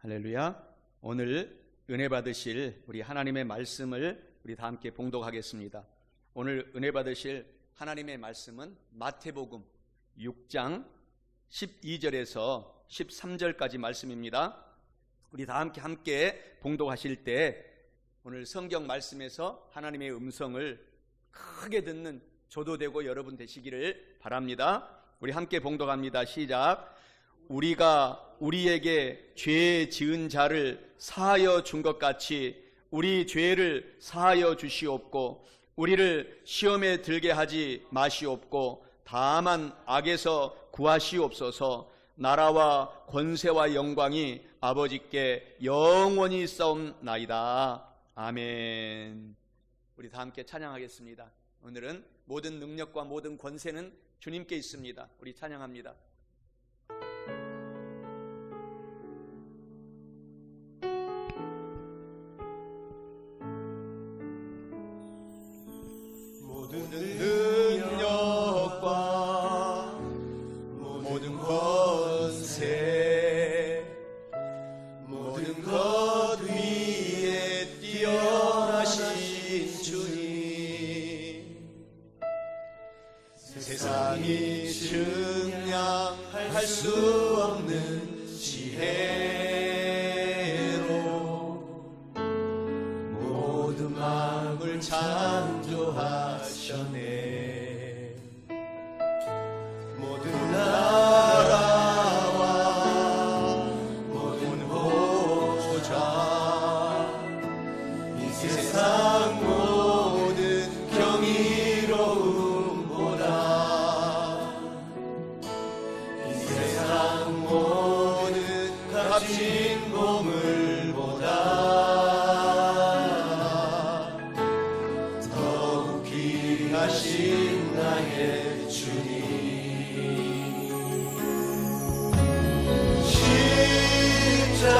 할렐루야. 오늘 은혜 받으실 우리 하나님의 말씀을 우리 다 함께 봉독하겠습니다. 오늘 은혜 받으실 하나님의 말씀은 마태복음 6장 12절에서 13절까지 말씀입니다. 우리 다 함께 봉독하실 때 오늘 성경 말씀에서 하나님의 음성을 크게 듣는 저도 되고 여러분 되시기를 바랍니다. 우리 함께 봉독합니다. 시작. 우리가 우리에게 죄 지은 자를 사하여 준 것 같이 우리 죄를 사하여 주시옵고 우리를 시험에 들게 하지 마시옵고 다만 악에서 구하시옵소서. 나라와 권세와 영광이 아버지께 영원히 있사옵나이다. 아멘. 우리 다 함께 찬양하겠습니다. 오늘은 모든 능력과 모든 권세는 주님께 있습니다. 우리 찬양합니다. 모든 능력과 모든 권세 모든 것 위에 뛰어나신 주님, 세상이 증량할 수 없는 지혜로 모든 만물 창조하셨네. 모든 나라와 모든 보좌 이 세상 모든 경이로움보다 이 세상 모든 값진 보물보다 더욱 귀하신 나의 주님,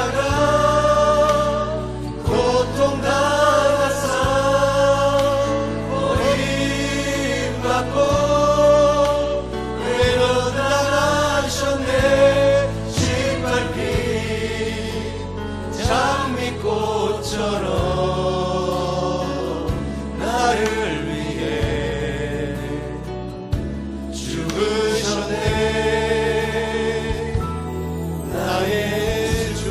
십자가 고통 당하사 버림받고 외로 나가셨네. 신발핀 장미꽃처럼 나를 위해 죽으셨네. 나의 주.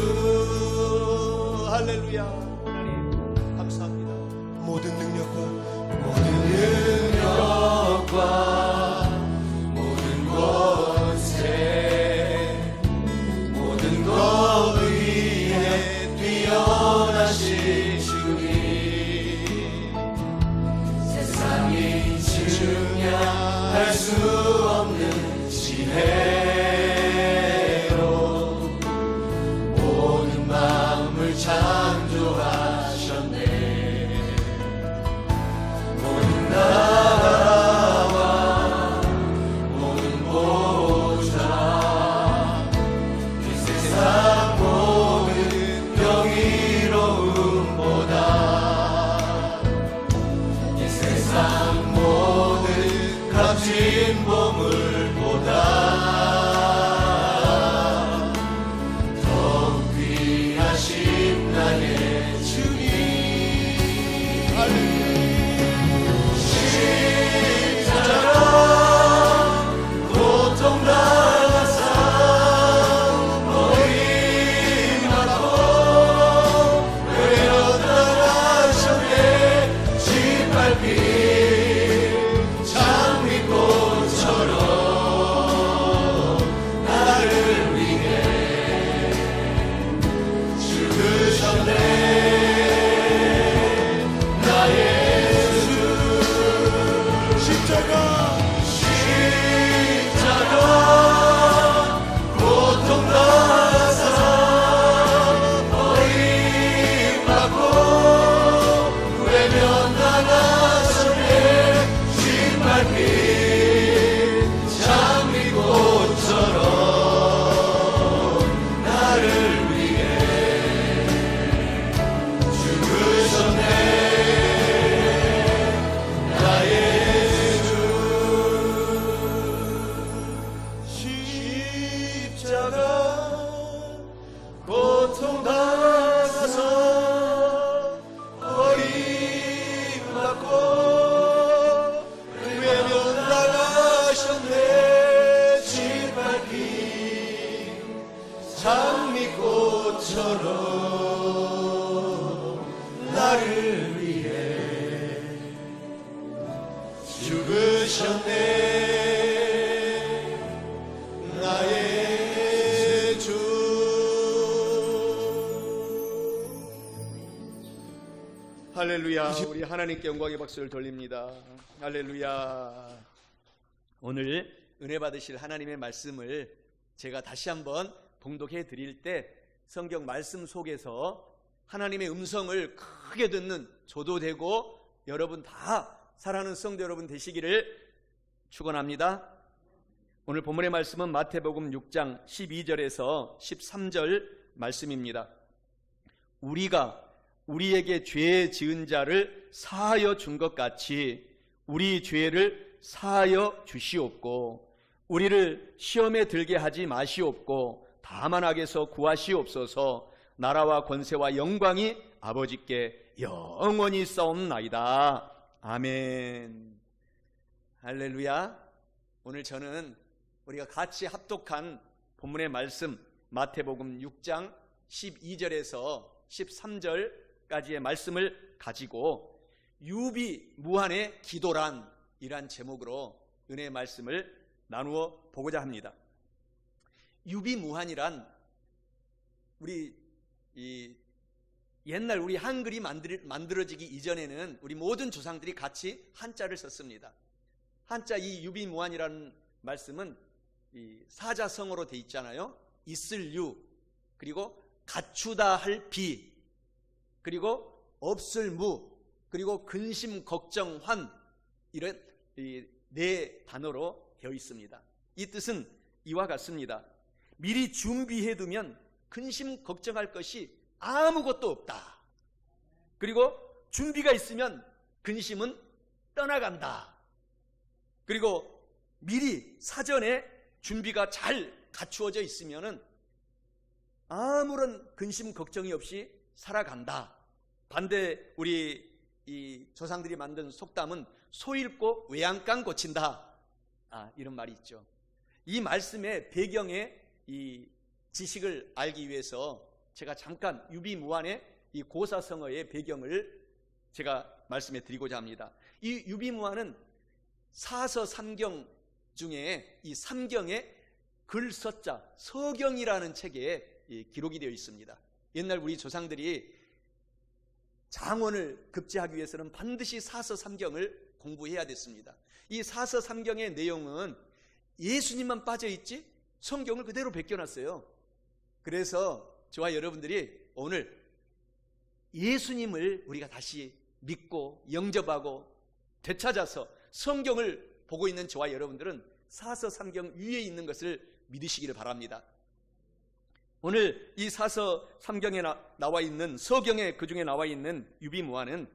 할렐루야. 하나님 감사합니다. 모든 능력과 모든 권세 모든 것 위에 뛰어나신 주님, 세상이 증량할 수 없는 지혜로 모든 만물 창조하셨네. 모든 나라와 모든 보좌 이 세상 모든 경이로움보다 이 세상 모든 값진 보물보다 더욱 귀하신 나의 주님. 십자가 고통 당하사 버림받고 외로 나가셨네. 짓밟힌 장미꽃처럼 주셨네 나의 주. 할렐루야. 우리 하나님께 영광의 박수를 돌립니다. 할렐루야. 오늘 은혜 받으실 하나님의 말씀을 제가 다시 한번 봉독해 드릴 때 성경 말씀 속에서 하나님의 음성을 크게 듣는 저도 되고 여러분 다 사랑하는 성도 여러분 되시기를 축원합니다. 오늘 본문의 말씀은 마태복음 6장 12절에서 13절 말씀입니다. 우리가 우리에게 죄 지은 자를 사하여 준 것 같이 우리 죄를 사하여 주시옵고 우리를 시험에 들게 하지 마시옵고 다만 악에서 구하시옵소서. 나라와 권세와 영광이 아버지께 영원히 싸움나이다. 아멘. 할렐루야. 오늘 저는 우리가 같이 합독한 본문의 말씀 마태복음 6장 12절에서 13절까지의 말씀을 가지고 유비무환의 기도란 이란 제목으로 은혜의 말씀을 나누어 보고자 합니다. 유비무환이란 옛날 우리 한글이 만들어지기 이전에는 우리 모든 조상들이 같이 한자를 썼습니다. 한자 이 유비무환이라는 말씀은 이 사자성어로 돼 있잖아요. 있을 유, 그리고 갖추다 할 비, 그리고 없을 무, 그리고 근심 걱정 환, 이런 네 단어로 되어 있습니다. 이 뜻은 이와 같습니다. 미리 준비해두면 근심 걱정할 것이 아무것도 없다. 그리고 준비가 있으면 근심은 떠나간다. 그리고 미리 사전에 준비가 잘 갖추어져 있으면 아무런 근심 걱정이 없이 살아간다. 반대 우리 이 조상들이 만든 속담은 소 잃고 외양간 고친다. 이런 말이 있죠. 이 말씀의 배경의 이 지식을 알기 위해서 제가 잠깐 유비무환의 이 고사성어의 배경을 제가 말씀해 드리고자 합니다. 이 유비무환은 사서 삼경 중에 이 삼경의 글서자 서경이라는 책에 기록이 되어 있습니다. 옛날 우리 조상들이 장원을 급제하기 위해서는 반드시 사서 삼경을 공부해야 됐습니다. 이 사서 삼경의 내용은 예수님만 빠져있지 성경을 그대로 베껴놨어요. 그래서 저와 여러분들이 오늘 예수님을 우리가 다시 믿고 영접하고 되찾아서 성경을 보고 있는 저와 여러분들은 사서 삼경 위에 있는 것을 믿으시기를 바랍니다. 오늘 이 사서 삼경에 나와 있는 서경에 그중에 나와 있는 유비무환은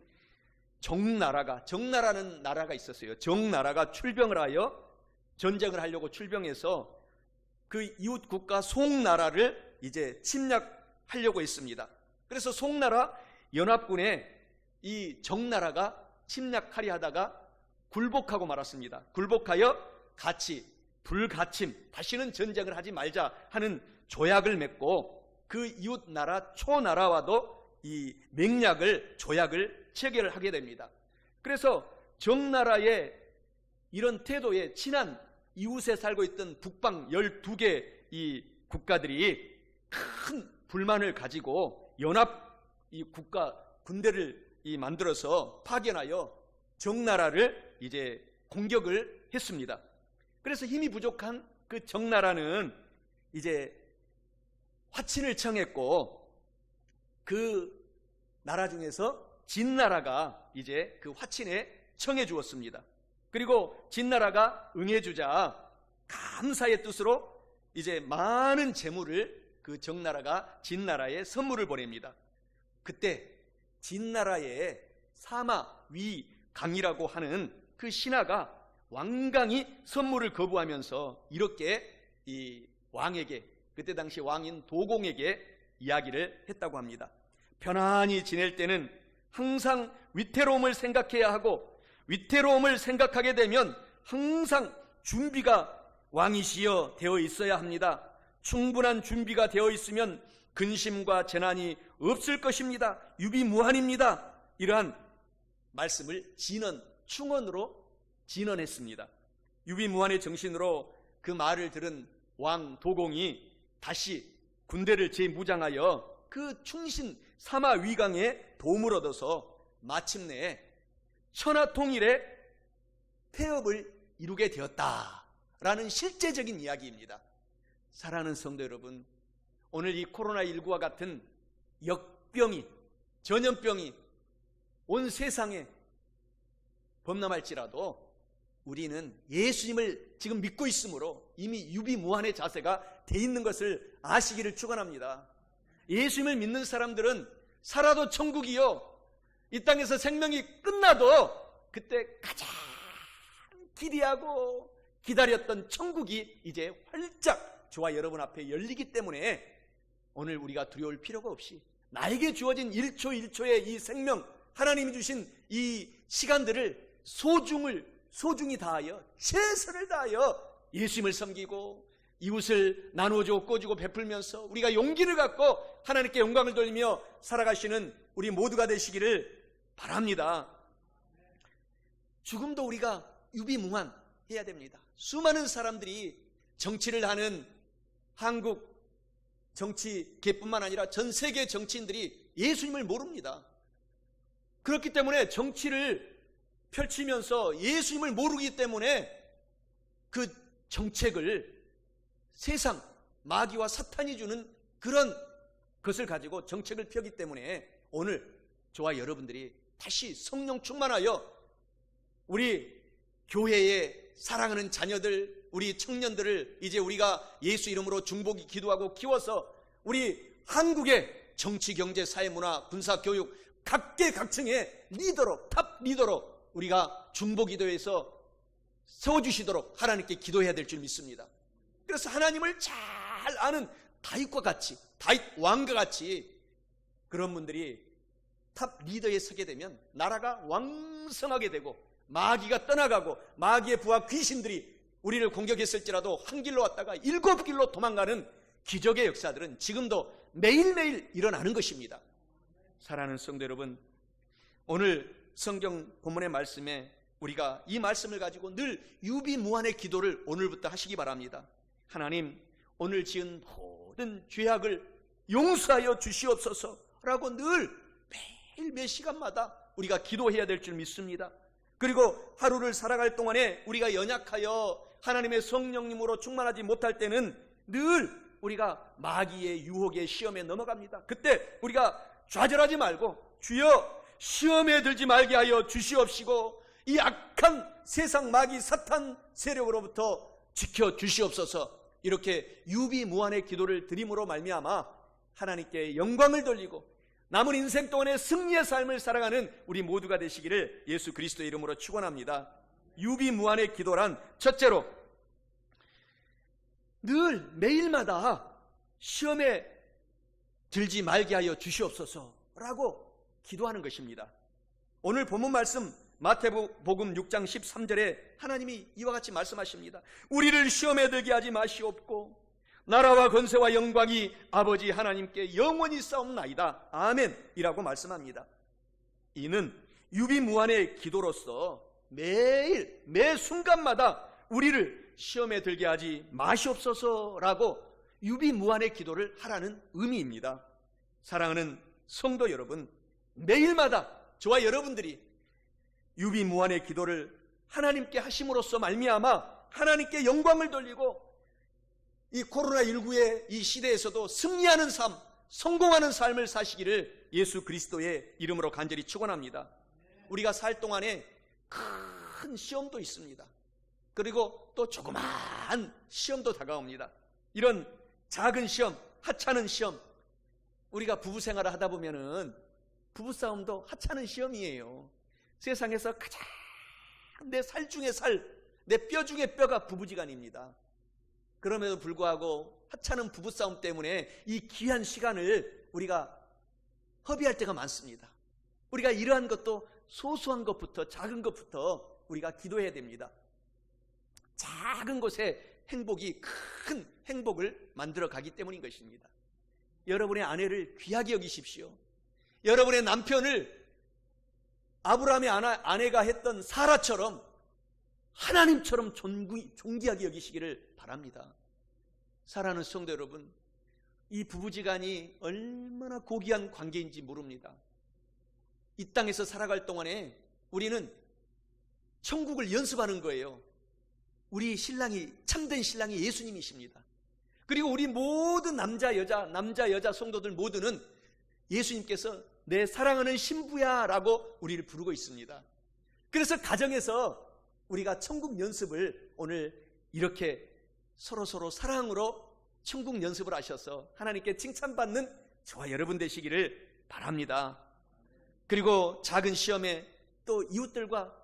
정나라는 나라가 있었어요. 정나라가 출병을 하여 전쟁을 하려고 출병해서 그 이웃 국가 송나라를 이제 침략하려고 했습니다. 그래서 송나라 연합군에 이 정나라가 침략하려 하다가 굴복하고 말았습니다. 굴복하여 같이 불가침, 다시는 전쟁을 하지 말자 하는 조약을 맺고 그 이웃 나라 초나라와도 이 맹약을 조약을 체결을 하게 됩니다. 그래서 정나라의 이런 태도에 친한 이웃에 살고 있던 북방 12개 이 국가들이 큰 불만을 가지고 연합 이 국가 군대를 만들어서 파견하여 정나라를 이제 공격을 했습니다. 그래서 힘이 부족한 그 정나라는 이제 화친을 청했고 그 나라 중에서 진나라가 이제 그 화친에 청해 주었습니다. 그리고 진나라가 응해주자 감사의 뜻으로 이제 많은 재물을 그 정나라가 진나라에 선물을 보냅니다. 그때 진나라의 사마 위강이라고 하는 그 신하가 완강히 선물을 거부하면서 이렇게 이 왕에게, 그때 당시 왕인 도공에게 이야기를 했다고 합니다. 편안히 지낼 때는 항상 위태로움을 생각해야 하고, 위태로움을 생각하게 되면 항상 준비가 왕이시여 되어 있어야 합니다. 충분한 준비가 되어 있으면 근심과 재난이 없을 것입니다. 유비무환입니다. 이러한 말씀을 진언, 충언으로 진언했습니다. 유비무환의 정신으로 그 말을 들은 왕 도공이 다시 군대를 재무장하여 그 충신 사마 위강의 도움을 얻어서 마침내 천하통일의 폐업을 이루게 되었다라는 실제적인 이야기입니다. 사랑하는 성도 여러분, 오늘 이 코로나19와 같은 역병이, 전염병이 온 세상에 범람할지라도 우리는 예수님을 지금 믿고 있으므로 이미 유비무환의 자세가 돼 있는 것을 아시기를 축원합니다. 예수님을 믿는 사람들은 살아도 천국이요, 이 땅에서 생명이 끝나도 그때 가장 기대하고 기다렸던 천국이 이제 활짝 저와 여러분 앞에 열리기 때문에 오늘 우리가 두려울 필요가 없이 나에게 주어진 1초 1초의 이 생명, 하나님이 주신 이 시간들을 소중히 다하여, 최선을 다하여 예수님을 섬기고 이웃을 나누어주고 꺼주고 베풀면서 우리가 용기를 갖고 하나님께 영광을 돌리며 살아가시는 우리 모두가 되시기를 바랍니다. 죽음도 우리가 유비무환해야 됩니다. 수많은 사람들이 정치를 하는 한국 정치계뿐만 아니라 전 세계 정치인들이 예수님을 모릅니다. 그렇기 때문에 정치를 펼치면서 예수님을 모르기 때문에 그 정책을 세상 마귀와 사탄이 주는 그런 것을 가지고 정책을 펴기 때문에 오늘 저와 여러분들이 다시 성령 충만하여 우리 교회의 사랑하는 자녀들, 우리 청년들을 이제 우리가 예수 이름으로 중보기 기도하고 키워서 우리 한국의 정치, 경제, 사회, 문화, 군사, 교육 각계각층의 리더로, 탑 리더로 우리가 중보기도에서 세워주시도록 하나님께 기도해야 될 줄 믿습니다. 그래서 하나님을 잘 아는 다윗과 같이, 다윗 왕과 같이 그런 분들이 탑 리더에 서게 되면 나라가 왕성하게 되고 마귀가 떠나가고 마귀의 부하 귀신들이 우리를 공격했을지라도 한 길로 왔다가 7길로 도망가는 기적의 역사들은 지금도 매일매일 일어나는 것입니다. 사랑하는 성도 여러분, 오늘 성경 본문의 말씀에 우리가 이 말씀을 가지고 늘 유비무환의 기도를 오늘부터 하시기 바랍니다. 하나님, 오늘 지은 모든 죄악을 용서하여 주시옵소서라고 늘 매일 매 시간마다 우리가 기도해야 될 줄 믿습니다. 그리고 하루를 살아갈 동안에 우리가 연약하여 하나님의 성령님으로 충만하지 못할 때는 늘 우리가 마귀의 유혹의 시험에 넘어갑니다. 그때 우리가 좌절하지 말고 주여 시험에 들지 말게 하여 주시옵시고 이 악한 세상 마귀 사탄 세력으로부터 지켜 주시옵소서. 이렇게 유비무환의 기도를 드림으로 말미암아 하나님께 영광을 돌리고 남은 인생 동안의 승리의 삶을 살아가는 우리 모두가 되시기를 예수 그리스도의 이름으로 축원합니다. 유비무환의 기도란 첫째로 늘 매일마다 시험에 들지 말게 하여 주시옵소서라고 기도하는 것입니다. 오늘 본문 말씀 마태복음 6장 13절에 하나님이 이와 같이 말씀하십니다. 우리를 시험에 들게 하지 마시옵고 나라와 권세와 영광이 아버지 하나님께 영원히 싸움나이다. 아멘 이라고 말씀합니다. 이는 유비무환의 기도로서 매일 매 순간마다 우리를 시험에 들게 하지 마시옵소서라고 유비무환의 기도를 하라는 의미입니다. 사랑하는 성도 여러분, 매일마다 저와 여러분들이 유비무환의 기도를 하나님께 하심으로써 말미암아 하나님께 영광을 돌리고 이 코로나19의 이 시대에서도 승리하는 삶, 성공하는 삶을 사시기를 예수 그리스도의 이름으로 간절히 축원합니다. 우리가 살 동안에 큰 시험도 있습니다. 그리고 또 조그마한 시험도 다가옵니다. 이런 작은 시험, 하찮은 시험, 우리가 부부 생활을 하다 보면은 부부싸움도 하찮은 시험이에요. 세상에서 가장 내 살 중에 살, 내 뼈 중에 뼈가 부부지간입니다. 그럼에도 불구하고 하찮은 부부싸움 때문에 이 귀한 시간을 우리가 허비할 때가 많습니다. 우리가 이러한 것도 소소한 것부터, 작은 것부터 우리가 기도해야 됩니다. 작은 곳에 행복이 큰 행복을 만들어 가기 때문인 것입니다. 여러분의 아내를 귀하게 여기십시오. 여러분의 남편을 아브라함의 아내가 했던 사라처럼 하나님처럼 존귀하게 여기시기를 바랍니다. 사랑하는 성도 여러분, 이 부부지간이 얼마나 고귀한 관계인지 모릅니다. 이 땅에서 살아갈 동안에 우리는 천국을 연습하는 거예요. 우리 신랑이, 참된 신랑이 예수님이십니다. 그리고 우리 모든 남자 여자 성도들 모두는 예수님께서 내 사랑하는 신부야 라고 우리를 부르고 있습니다. 그래서 가정에서 우리가 천국 연습을 오늘 이렇게 서로 사랑으로 천국 연습을 하셔서 하나님께 칭찬받는 저와 여러분 되시기를 바랍니다. 그리고 작은 시험에 또 이웃들과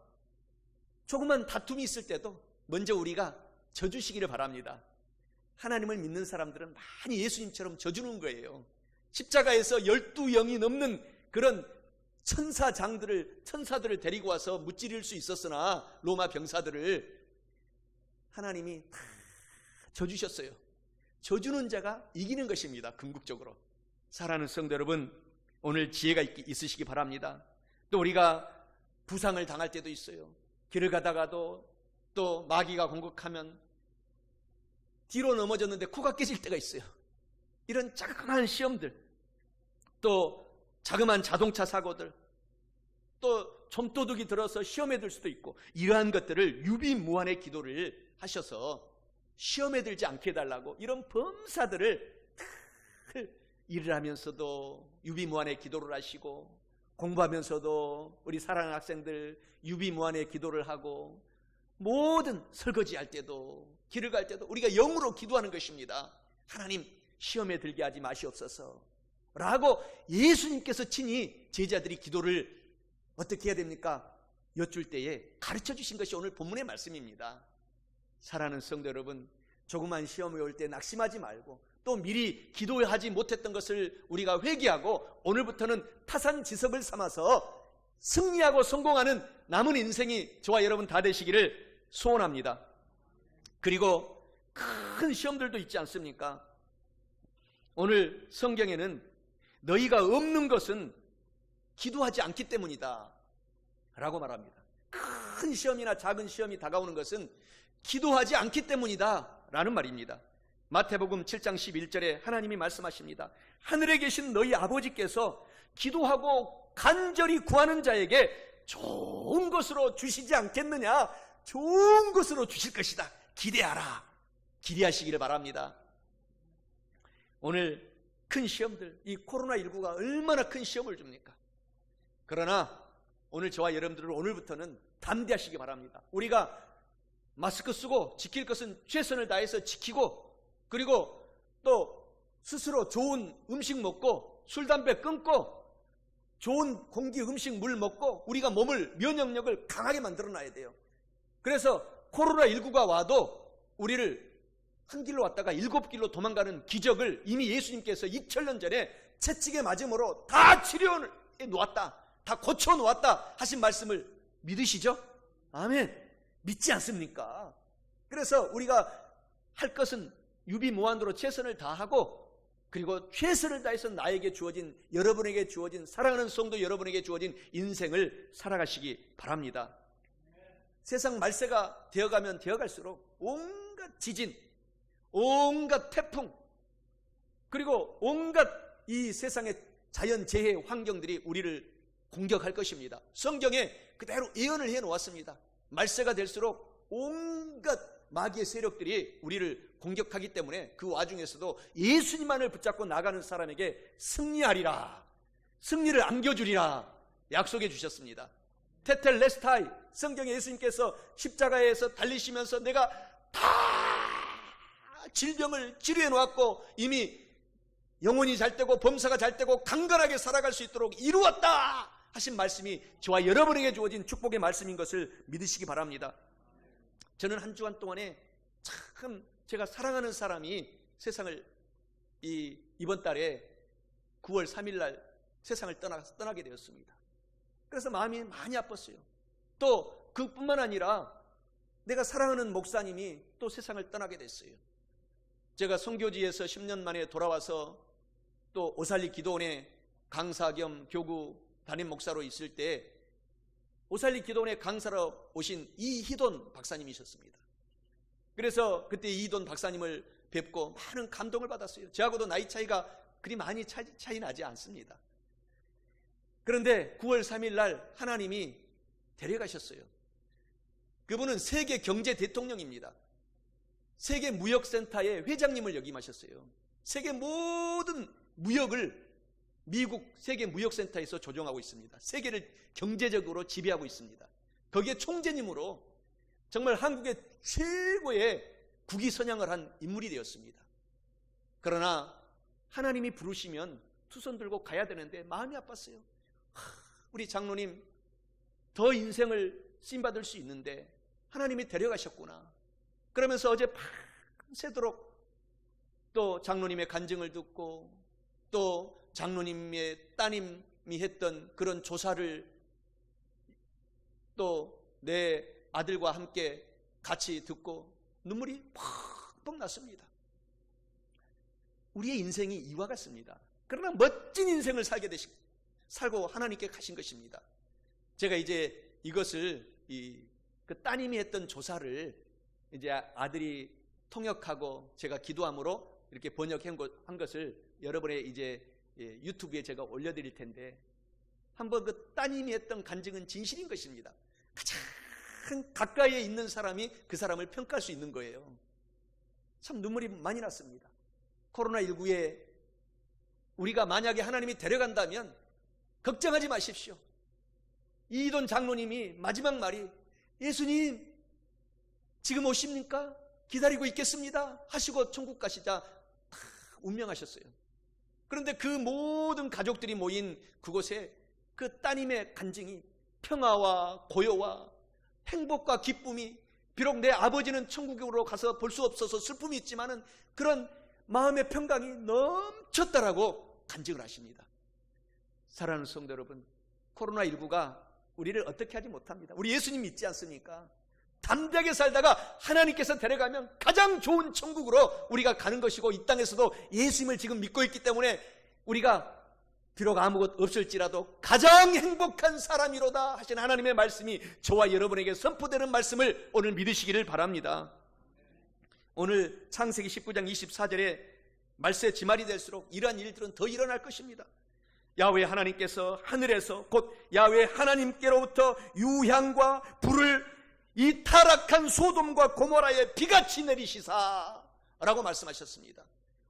조그만 다툼이 있을 때도 먼저 우리가 져주시기를 바랍니다. 하나님을 믿는 사람들은 많이 예수님처럼 져주는 거예요. 십자가에서 12영이 넘는 그런 천사들을 데리고 와서 무찌를 수 있었으나 로마 병사들을 하나님이 다 져주셨어요. 져주는 자가 이기는 것입니다. 궁극적으로. 사랑하는 성도 여러분, 오늘 지혜가 있으시기 바랍니다. 또 우리가 부상을 당할 때도 있어요. 길을 가다가도 또 마귀가 공격하면 뒤로 넘어졌는데 코가 깨질 때가 있어요. 이런 자그마한 시험들, 또 자그마한 자동차 사고들, 또 좀도둑이 들어서 시험에 들 수도 있고, 이러한 것들을 유비무환의 기도를 하셔서 시험에 들지 않게 해달라고 이런 범사들을 일을 하면서도 유비무환의 기도를 하시고, 공부하면서도 우리 사랑하는 학생들 유비무환의 기도를 하고, 모든 설거지할 때도 길을 갈 때도 우리가 영으로 기도하는 것입니다. 하나님, 시험에 들게 하지 마시옵소서 라고 예수님께서 친히 제자들이 기도를 어떻게 해야 됩니까? 여쭐 때에 가르쳐 주신 것이 오늘 본문의 말씀입니다. 사랑하는 성도 여러분, 조그만 시험이 올 때 낙심하지 말고, 또 미리 기도하지 못했던 것을 우리가 회개하고 오늘부터는 타산지석을 삼아서 승리하고 성공하는 남은 인생이 저와 여러분 다 되시기를 소원합니다. 그리고 큰 시험들도 있지 않습니까? 오늘 성경에는 너희가 없는 것은 기도하지 않기 때문이다 라고 말합니다. 큰 시험이나 작은 시험이 다가오는 것은 기도하지 않기 때문이다 라는 말입니다. 마태복음 7장 11절에 하나님이 말씀하십니다. 하늘에 계신 너희 아버지께서 기도하고 간절히 구하는 자에게 좋은 것으로 주시지 않겠느냐? 좋은 것으로 주실 것이다. 기대하라. 기대하시기를 바랍니다. 오늘 큰 시험들, 이 코로나19가 얼마나 큰 시험을 줍니까? 그러나 오늘 저와 여러분들은 오늘부터는 담대하시기 바랍니다. 우리가 마스크 쓰고 지킬 것은 최선을 다해서 지키고, 그리고 또 스스로 좋은 음식 먹고 술, 담배 끊고 좋은 공기, 음식, 물 먹고 우리가 몸을, 면역력을 강하게 만들어놔야 돼요. 그래서 코로나19가 와도 우리를 한 길로 왔다가 7길로 도망가는 기적을 이미 예수님께서 2000년 전에 채찍에 맞음으로 다 치료해 놓았다, 다 고쳐 놓았다 하신 말씀을 믿으시죠? 아멘. 믿지 않습니까? 그래서 우리가 할 것은 유비무환으로 최선을 다하고, 그리고 최선을 다해서 나에게 주어진, 여러분에게 주어진, 사랑하는 성도 여러분에게 주어진 인생을 살아가시기 바랍니다. 세상 말세가 되어가면 되어갈수록 온갖 지진, 온갖 태풍, 그리고 온갖 이 세상의 자연재해 환경들이 우리를 공격할 것입니다. 성경에 그대로 예언을 해놓았습니다. 말세가 될수록 온갖 마귀의 세력들이 우리를 공격하기 때문에 그 와중에서도 예수님만을 붙잡고 나가는 사람에게 승리하리라, 승리를 안겨주리라 약속해 주셨습니다. 테텔레스타이, 성경에 예수님께서 십자가에서 달리시면서 내가 다 질병을 치료해 놓았고 이미 영혼이 잘 되고 범사가 잘 되고 강건하게 살아갈 수 있도록 이루었다 하신 말씀이 저와 여러분에게 주어진 축복의 말씀인 것을 믿으시기 바랍니다. 저는 한 주간 동안에 참 제가 사랑하는 사람이 세상을 이번 달에 9월 3일 날 세상을 떠나게 되었습니다. 그래서 마음이 많이 아팠어요. 또 그뿐만 아니라 내가 사랑하는 목사님이 또 세상을 떠나게 됐어요. 제가 선교지에서 10년 만에 돌아와서 또 오살리 기도원에 강사 겸 교구 담임 목사로 있을 때 오살리 기도원에 강사로 오신 이희돈 박사님이셨습니다. 그래서 그때 이희돈 박사님을 뵙고 많은 감동을 받았어요. 저하고도 나이 차이가 그리 많이 차이 나지 않습니다. 그런데 9월 3일 날 하나님이 데려가셨어요. 그분은 세계 경제 대통령입니다. 세계 무역센터의 회장님을 역임하셨어요. 세계 모든 무역을 미국 세계 무역센터에서 조정하고 있습니다. 세계를 경제적으로 지배하고 있습니다. 거기에 총재님으로 정말 한국의 최고의 국위선양을 한 인물이 되었습니다. 그러나 하나님이 부르시면 두 손 들고 가야 되는데 마음이 아팠어요. 우리 장로님 더 인생을 쓰임받을 수 있는데 하나님이 데려가셨구나. 그러면서 어제 밤새도록 또 장로님의 간증을 듣고 또 장로님의 따님이 했던 그런 조사를 또 내 아들과 함께 같이 듣고 눈물이 펑펑 났습니다. 우리의 인생이 이와 같습니다. 그러나 멋진 인생을 살고 하나님께 가신 것입니다. 제가 이제 이것을 그 따님이 했던 조사를 이제 아들이 통역하고 제가 기도함으로 이렇게 번역한 것을 여러분의 이제 유튜브에 제가 올려드릴 텐데 한번 그 따님이 했던 간증은 진실인 것입니다. 가장 가까이에 있는 사람이 그 사람을 평가할 수 있는 거예요. 참 눈물이 많이 났습니다. 코로나19에 우리가 만약에 하나님이 데려간다면 걱정하지 마십시오. 이희돈 장로님이 마지막 말이 예수님 지금 오십니까? 기다리고 있겠습니다 하시고 천국 가시자 다 운명하셨어요. 그런데 그 모든 가족들이 모인 그곳에 그 따님의 간증이 평화와 고요와 행복과 기쁨이, 비록 내 아버지는 천국으로 가서 볼 수 없어서 슬픔이 있지만은 그런 마음의 평강이 넘쳤다라고 간증을 하십니다. 사랑하는 성도 여러분, 코로나19가 우리를 어떻게 하지 못합니다. 우리 예수님 믿지 않습니까? 담대하게 살다가 하나님께서 데려가면 가장 좋은 천국으로 우리가 가는 것이고, 이 땅에서도 예수님을 지금 믿고 있기 때문에 우리가 비록 아무것 없을지라도 가장 행복한 사람이로다 하신 하나님의 말씀이 저와 여러분에게 선포되는 말씀을 오늘 믿으시기를 바랍니다. 오늘 창세기 19장 24절에 말세의 지말이 될수록 이러한 일들은 더 일어날 것입니다. 야훼 하나님께서 하늘에서 곧 야훼 하나님께로부터 유향과 불을 이 타락한 소돔과 고모라에 비같이 내리시사 라고 말씀하셨습니다.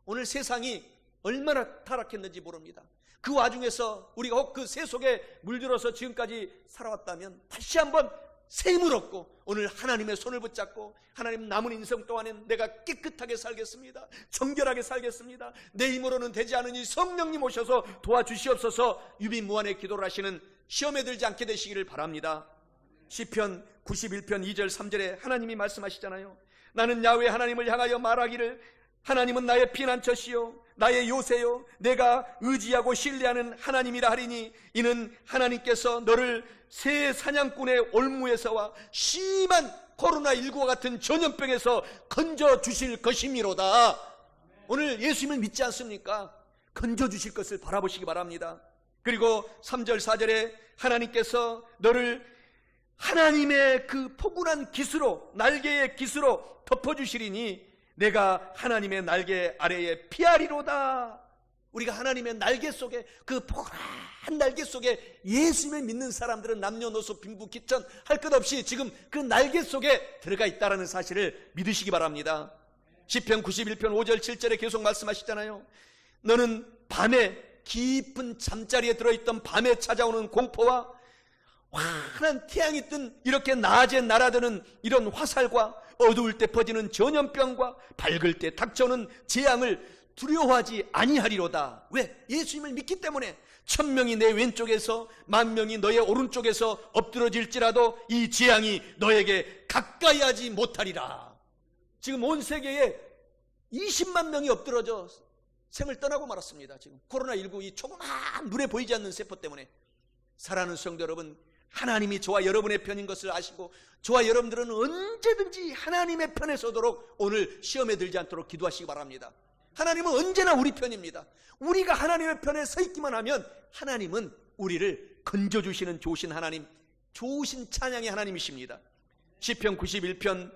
오늘 세상이 얼마나 타락했는지 모릅니다. 그 와중에서 우리가 혹 그 새 속에 물들어서 지금까지 살아왔다면 다시 한번 샘을 얻고 오늘 하나님의 손을 붙잡고 하나님 남은 인생 동안엔 내가 깨끗하게 살겠습니다. 정결하게 살겠습니다. 내 힘으로는 되지 않으니 성령님 오셔서 도와주시옵소서 유비무환의 기도를 하시는 시험에 들지 않게 되시기를 바랍니다. 시편 91편 2절 3절에 하나님이 말씀하시잖아요. 나는 야훼 하나님을 향하여 말하기를 하나님은 나의 피난처시요 나의 요새요 내가 의지하고 신뢰하는 하나님이라 하리니 이는 하나님께서 너를 새 사냥꾼의 올무에서와 심한 코로나19와 같은 전염병에서 건져주실 것이미로다. 오늘 예수님을 믿지 않습니까? 건져주실 것을 바라보시기 바랍니다. 그리고 3절 4절에 하나님께서 너를 하나님의 그 포근한 깃으로, 날개의 깃으로 덮어주시리니 내가 하나님의 날개 아래에 피하리로다. 우리가 하나님의 날개 속에, 그 포근한 날개 속에 예수님을 믿는 사람들은 남녀노소 빈부 귀천 할 것 없이 지금 그 날개 속에 들어가 있다는 사실을 믿으시기 바랍니다. 시편 91편 5절 7절에 계속 말씀하시잖아요. 너는 밤에 깊은 잠자리에 들어있던 밤에 찾아오는 공포와 환한 태양이 뜬 이렇게 낮에 날아드는 이런 화살과 어두울 때 퍼지는 전염병과 밝을 때 닥쳐오는 재앙을 두려워하지 아니하리로다. 왜? 예수님을 믿기 때문에 1000명이 내 왼쪽에서 10,000명이 너의 오른쪽에서 엎드러질지라도 이 재앙이 너에게 가까이 하지 못하리라. 지금 온 세계에 20만 명이 엎드러져 생을 떠나고 말았습니다. 지금 코로나19 이 조그마한 눈에 보이지 않는 세포 때문에. 사랑하는 성도 여러분, 하나님이 저와 여러분의 편인 것을 아시고 저와 여러분들은 언제든지 하나님의 편에 서도록 오늘 시험에 들지 않도록 기도하시기 바랍니다. 하나님은 언제나 우리 편입니다. 우리가 하나님의 편에 서 있기만 하면 하나님은 우리를 건져주시는 좋으신 하나님, 좋으신 찬양의 하나님이십니다. 시편 91편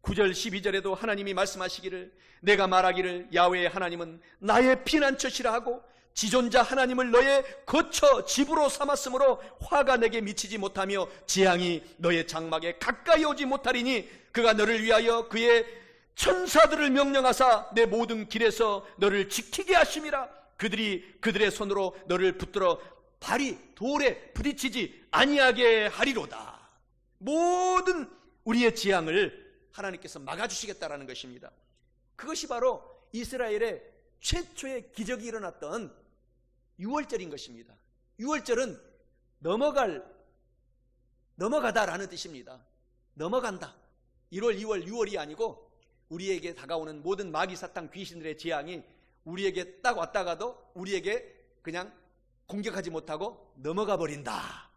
9절 12절에도 하나님이 말씀하시기를 내가 말하기를 야훼의 하나님은 나의 피난처시라 하고 지존자 하나님을 너의 거처 집으로 삼았으므로 화가 내게 미치지 못하며 재앙이 너의 장막에 가까이 오지 못하리니 그가 너를 위하여 그의 천사들을 명령하사 내 모든 길에서 너를 지키게 하심이라. 그들이 그들의 손으로 너를 붙들어 발이 돌에 부딪히지 아니하게 하리로다. 모든 우리의 재앙을 하나님께서 막아주시겠다라는 것입니다. 그것이 바로 이스라엘의 최초의 기적이 일어났던 유월절인 것입니다. 유월절은 넘어가다라는 뜻입니다. 넘어간다. 1월, 2월, 6월이 아니고 우리에게 다가오는 모든 마귀 사탄 귀신들의 재앙이 우리에게 딱 왔다가도 우리에게 그냥 공격하지 못하고 넘어가 버린다.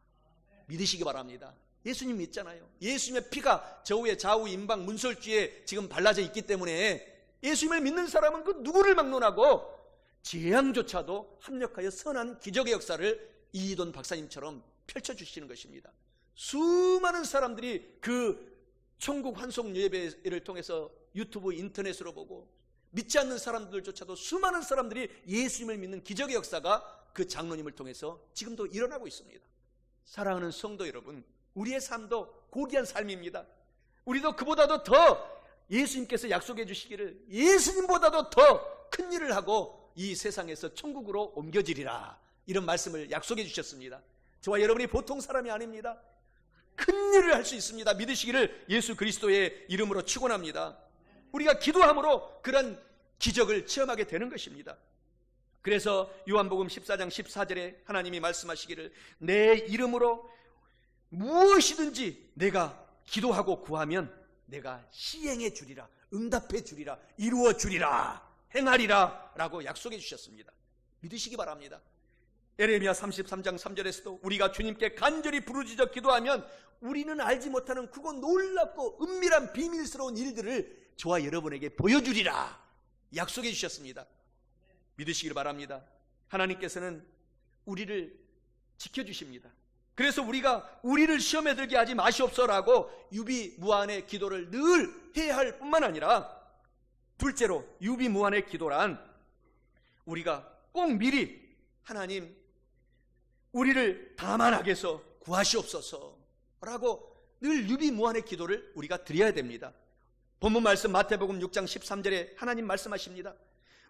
믿으시기 바랍니다. 예수님 믿잖아요. 예수님의 피가 저우의 좌우 임방 문설주에 지금 발라져 있기 때문에 예수님을 믿는 사람은 그 누구를 막론하고 재앙조차도 합력하여 선한 기적의 역사를 이희돈 박사님처럼 펼쳐주시는 것입니다. 수많은 사람들이 그 천국 환송 예배를 통해서 유튜브 인터넷으로 보고 믿지 않는 사람들조차도 수많은 사람들이 예수님을 믿는 기적의 역사가 그 장로님을 통해서 지금도 일어나고 있습니다. 사랑하는 성도 여러분, 우리의 삶도 고귀한 삶입니다. 우리도 그보다도 더 예수님께서 약속해 주시기를 예수님보다도 더 큰 일을 하고 이 세상에서 천국으로 옮겨지리라, 이런 말씀을 약속해 주셨습니다. 저와 여러분이 보통 사람이 아닙니다. 큰 일을 할 수 있습니다. 믿으시기를 예수 그리스도의 이름으로 축원합니다. 우리가 기도함으로 그런 기적을 체험하게 되는 것입니다. 그래서 요한복음 14장 14절에 하나님이 말씀하시기를 내 이름으로 무엇이든지 내가 기도하고 구하면 내가 시행해 주리라, 응답해 주리라, 이루어 주리라, 행하리라 라고 약속해 주셨습니다. 믿으시기 바랍니다. 에레미야 33장 3절에서도 우리가 주님께 간절히 부르짖어 기도하면 우리는 알지 못하는 크고 놀랍고 은밀한 비밀스러운 일들을 저와 여러분에게 보여주리라 약속해 주셨습니다. 믿으시길 바랍니다. 하나님께서는 우리를 지켜주십니다. 그래서 우리가 우리를 시험에 들게 하지 마시옵소라고 유비무환의 기도를 늘 해야 할 뿐만 아니라, 둘째로 유비무환의 기도란 우리가 꼭 미리 하나님 우리를 다만 악에서 구하시옵소서 라고 늘 유비무환의 기도를 우리가 드려야 됩니다. 본문 말씀 마태복음 6장 13절에 하나님 말씀하십니다.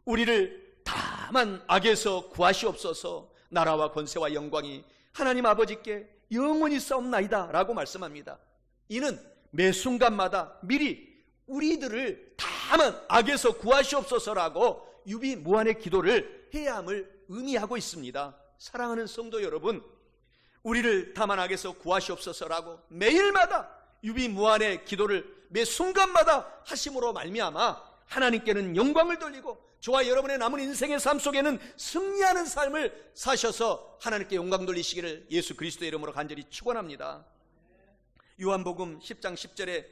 우리를 다만 악에서 구하시옵소서, 나라와 권세와 영광이 하나님 아버지께 영원히 싸움나이다 라고 말씀합니다. 이는 매 순간마다 미리 우리들을 다만 악에서 구하시옵소서라고 유비무환의 기도를 해야 함을 의미하고 있습니다. 사랑하는 성도 여러분, 우리를 다만 악에서 구하시옵소서라고 매일마다 유비무환의 기도를 매 순간마다 하심으로 말미암아 하나님께는 영광을 돌리고 저와 여러분의 남은 인생의 삶 속에는 승리하는 삶을 사셔서 하나님께 영광 돌리시기를 예수 그리스도의 이름으로 간절히 축원합니다. 요한복음 10장 10절에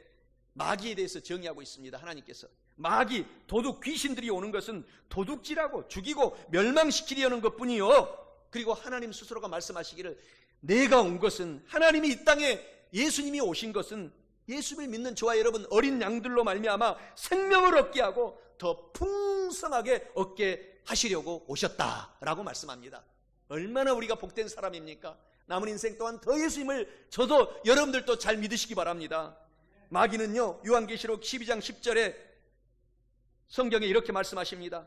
마귀에 대해서 정의하고 있습니다. 하나님께서 마귀, 도둑, 귀신들이 오는 것은 도둑질하고 죽이고 멸망시키려는 것뿐이요, 그리고 하나님 스스로가 말씀하시기를 내가 온 것은, 하나님이 이 땅에 예수님이 오신 것은 예수를 믿는 저와 여러분 어린 양들로 말미암아 생명을 얻게 하고 더 풍성하게 얻게 하시려고 오셨다라고 말씀합니다. 얼마나 우리가 복된 사람입니까? 남은 인생 동안 더 예수님을 저도 여러분들도 잘 믿으시기 바랍니다. 마귀는요, 요한계시록 12장 10절에 성경에 이렇게 말씀하십니다.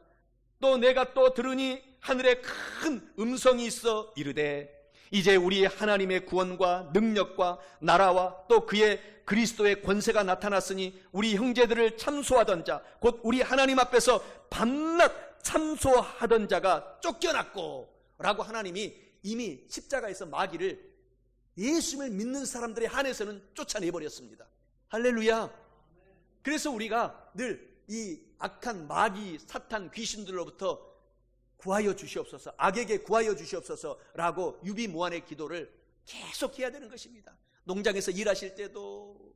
또 내가 또 들으니 하늘에 큰 음성이 있어 이르되 이제 우리 하나님의 구원과 능력과 나라와 또 그의 그리스도의 권세가 나타났으니 우리 형제들을 참소하던 자, 곧 우리 하나님 앞에서 밤낮 참소하던 자가 쫓겨났고 라고 하나님이 이미 십자가에서 마귀를 예수님을 믿는 사람들에 한해서는 쫓아내버렸습니다. 할렐루야. 그래서 우리가 늘 이 악한 마귀, 사탄, 귀신들로부터 구하여 주시옵소서, 악에게 구하여 주시옵소서라고 유비무환의 기도를 계속 해야 되는 것입니다. 농장에서 일하실 때도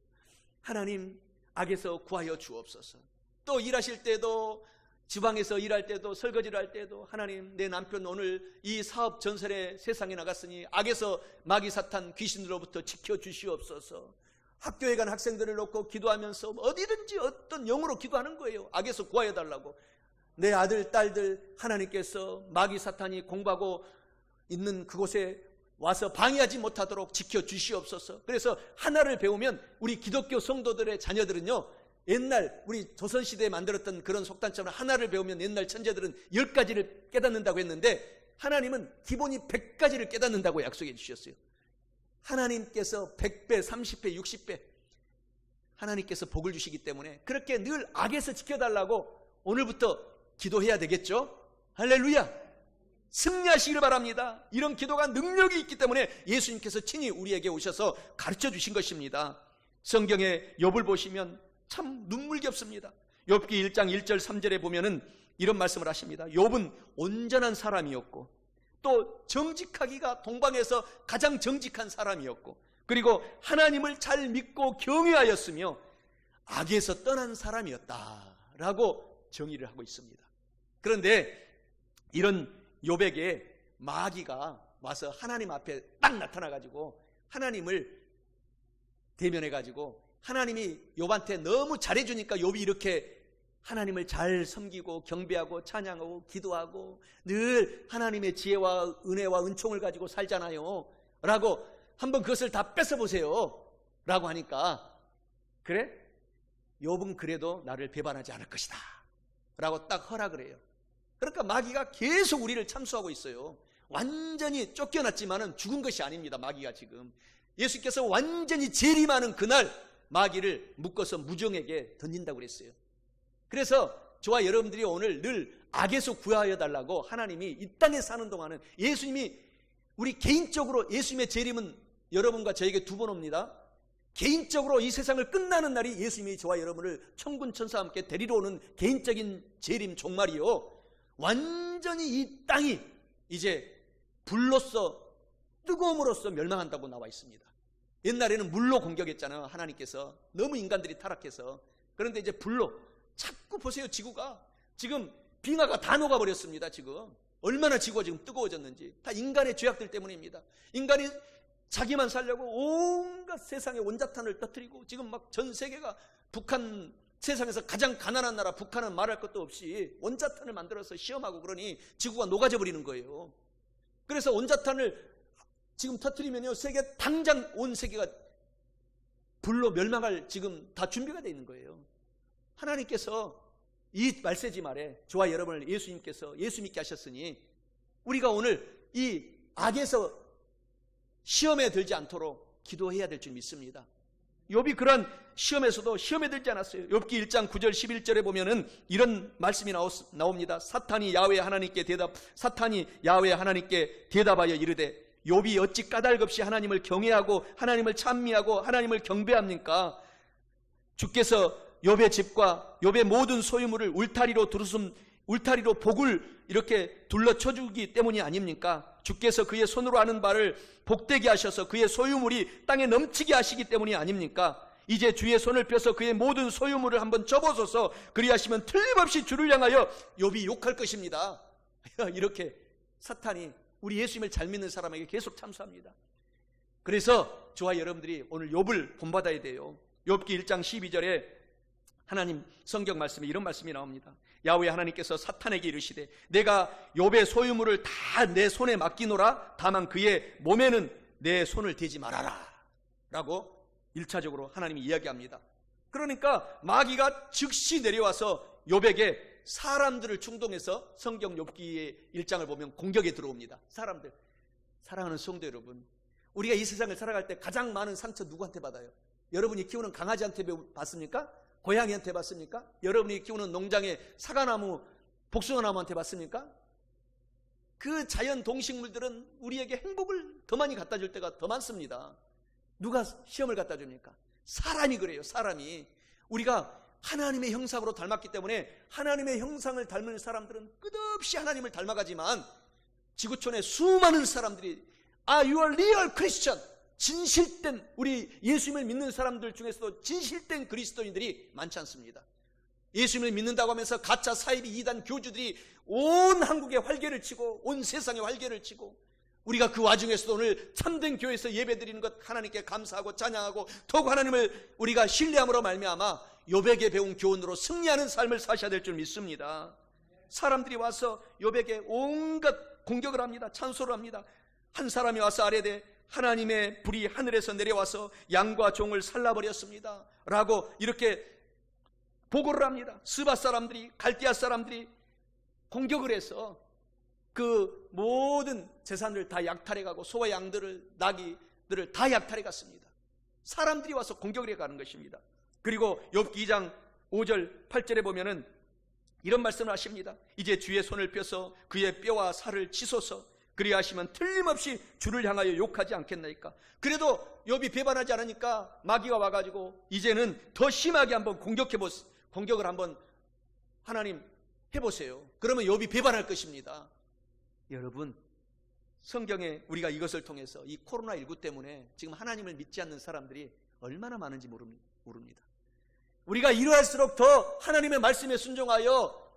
하나님 악에서 구하여 주옵소서, 또 일하실 때도 지방에서 일할 때도, 설거지를 할 때도, 하나님, 내 남편 오늘 이 사업 전설에 세상에 나갔으니 악에서 마귀 사탄 귀신으로부터 지켜주시옵소서. 학교에 간 학생들을 놓고 기도하면서 어디든지 어떤 영으로 기도하는 거예요. 악에서 구하여달라고. 내 아들, 딸들 하나님께서 마귀 사탄이 공부하고 있는 그곳에 와서 방해하지 못하도록 지켜주시옵소서. 그래서 하나를 배우면 우리 기독교 성도들의 자녀들은요, 옛날 우리 조선시대에 만들었던 그런 속단처럼 하나를 배우면 옛날 천재들은 10가지를 깨닫는다고 했는데 하나님은 기본이 100가지를 깨닫는다고 약속해 주셨어요. 하나님께서 100배, 30배, 60배 하나님께서 복을 주시기 때문에 그렇게 늘 악에서 지켜달라고 오늘부터 기도해야 되겠죠? 할렐루야! 승리하시기를 바랍니다. 이런 기도가 능력이 있기 때문에 예수님께서 친히 우리에게 오셔서 가르쳐 주신 것입니다. 성경의 욥을 보시면 참 눈물겹습니다. 욥기 1장 1절 3절에 보면은 이런 말씀을 하십니다. 욥은 온전한 사람이었고 또 정직하기가 동방에서 가장 정직한 사람이었고 그리고 하나님을 잘 믿고 경외하였으며 악에서 떠난 사람이었다라고 정의를 하고 있습니다. 그런데 이런 욥에게 마귀가 와서 하나님 앞에 딱 나타나가지고 하나님을 대면해가지고 하나님이 욥한테 너무 잘해주니까 욥이 이렇게 하나님을 잘 섬기고 경배하고 찬양하고 기도하고 늘 하나님의 지혜와 은혜와 은총을 가지고 살잖아요 라고 한번 그것을 다 뺏어보세요 라고 하니까 그래? 욥은 그래도 나를 배반하지 않을 것이다 라고 딱 허락을 해요. 그러니까 마귀가 계속 우리를 참수하고 있어요. 완전히 쫓겨났지만은 죽은 것이 아닙니다. 마귀가 지금 예수께서 완전히 재림하는 그날 마귀를 묶어서 무정에게 던진다고 그랬어요. 그래서 저와 여러분들이 오늘 늘 악에서 구하여 달라고 하나님이 이 땅에 사는 동안은 예수님이 우리 개인적으로 예수님의 재림은 여러분과 저에게 두 번 옵니다. 개인적으로 이 세상을 끝나는 날이 예수님이 저와 여러분을 천군 천사와 함께 데리러 오는 개인적인 재림 종말이요. 완전히 이 땅이 이제 불로써 뜨거움으로써 멸망한다고 나와 있습니다. 옛날에는 물로 공격했잖아요. 하나님께서 너무 인간들이 타락해서. 그런데 이제 불로 자꾸 보세요. 지구가 지금 빙하가 다 녹아버렸습니다. 지금 얼마나 지구가 지금 뜨거워졌는지 다 인간의 죄악들 때문입니다. 인간이 자기만 살려고 온갖 세상에 온자탄을 터뜨리고 지금 막 전 세계가 북한 세상에서 가장 가난한 나라 북한은 말할 것도 없이 원자탄을 만들어서 시험하고 그러니 지구가 녹아져 버리는 거예요. 그래서 원자탄을 지금 터뜨리면요 세계 당장 온 세계가 불로 멸망할 지금 다 준비가 되어 있는 거예요. 하나님께서 이 말세지 말에 저와 여러분을 예수님께서 예수 믿게 하셨으니 우리가 오늘 이 악에서 시험에 들지 않도록 기도해야 될 줄 믿습니다. 욥이 그런 시험에서도 시험에 들지 않았어요. 욥기 1장 9절 11절에 보면은 이런 말씀이 나옵니다. 사탄이 야훼 하나님께 대답하여 이르되 욥이 어찌 까닭없이 하나님을 경외하고 하나님을 찬미하고 하나님을 경배합니까? 주께서 욥의 집과 욥의 모든 소유물을 울타리로 복을 이렇게 둘러쳐 주기 때문이 아닙니까? 주께서 그의 손으로 하는 바를 복되게 하셔서 그의 소유물이 땅에 넘치게 하시기 때문이 아닙니까? 이제 주의 손을 펴서 그의 모든 소유물을 한번 접어서서 그리하시면 틀림없이 주를 향하여 욥이 욕할 것입니다. 이렇게 사탄이 우리 예수님을 잘 믿는 사람에게 계속 참수합니다. 그래서 저와 여러분들이 오늘 욥을 본받아야 돼요. 욥기 1장 12절에 하나님 성경 말씀에 이런 말씀이 나옵니다. 야훼 하나님께서 사탄에게 이르시되 내가 욥의 소유물을 다 내 손에 맡기노라 다만 그의 몸에는 내 손을 대지 말아라 라고 1차적으로 하나님이 이야기합니다. 그러니까 마귀가 즉시 내려와서 욥에게 사람들을 충동해서 성경 욥기의 1장을 보면 공격에 들어옵니다. 사람들, 사랑하는 성도 여러분, 우리가 이 세상을 살아갈 때 가장 많은 상처 누구한테 받아요? 여러분이 키우는 강아지한테 받습니까? 고양이한테 받습니까? 여러분이 키우는 농장의 사과나무, 복숭아나무한테 받습니까? 그 자연 동식물들은 우리에게 행복을 더 많이 갖다 줄 때가 더 많습니다. 누가 시험을 갖다 줍니까? 사람이 그래요. 사람이. 우리가 하나님의 형상으로 닮았기 때문에 하나님의 형상을 닮은 사람들은 끝없이 하나님을 닮아가지만 지구촌에 수많은 사람들이 you are real Christian, 진실된 우리 예수님을 믿는 사람들 중에서도 진실된 그리스도인들이 많지 않습니다. 예수님을 믿는다고 하면서 가짜 사이비 이단 교주들이 온 한국에 활개를 치고 온 세상에 활개를 치고, 우리가 그 와중에서도 오늘 참된 교회에서 예배드리는 것 하나님께 감사하고 찬양하고 더욱 하나님을 우리가 신뢰함으로 말미암아 욥에게 배운 교훈으로 승리하는 삶을 사셔야 될 줄 믿습니다. 사람들이 와서 욥에게 온갖 공격을 합니다. 찬소를 합니다. 한 사람이 와서 아뢰되 하나님의 불이 하늘에서 내려와서 양과 종을 살라버렸습니다 라고 이렇게 보고를 합니다. 스바 사람들이, 갈대아 사람들이 공격을 해서 그 모든 재산을 다 약탈해가고 소와 양들을, 나귀들을 다 약탈해갔습니다. 사람들이 와서 공격을 해가는 것입니다. 그리고 욥기 2장 5절 8절에 보면은 이런 말씀을 하십니다. 이제 주의 손을 펴서 그의 뼈와 살을 치소서. 그리하시면 틀림없이 주를 향하여 욕하지 않겠나이까. 그래도 욥이 배반하지 않으니까 마귀가 와가지고 이제는 더 심하게 한번 공격을 한번 하나님 해보세요. 그러면 욥이 배반할 것입니다. 여러분, 성경에 우리가 이것을 통해서 이 코로나19 때문에 지금 하나님을 믿지 않는 사람들이 얼마나 많은지 모릅니다. 우리가 이러할수록 더 하나님의 말씀에 순종하여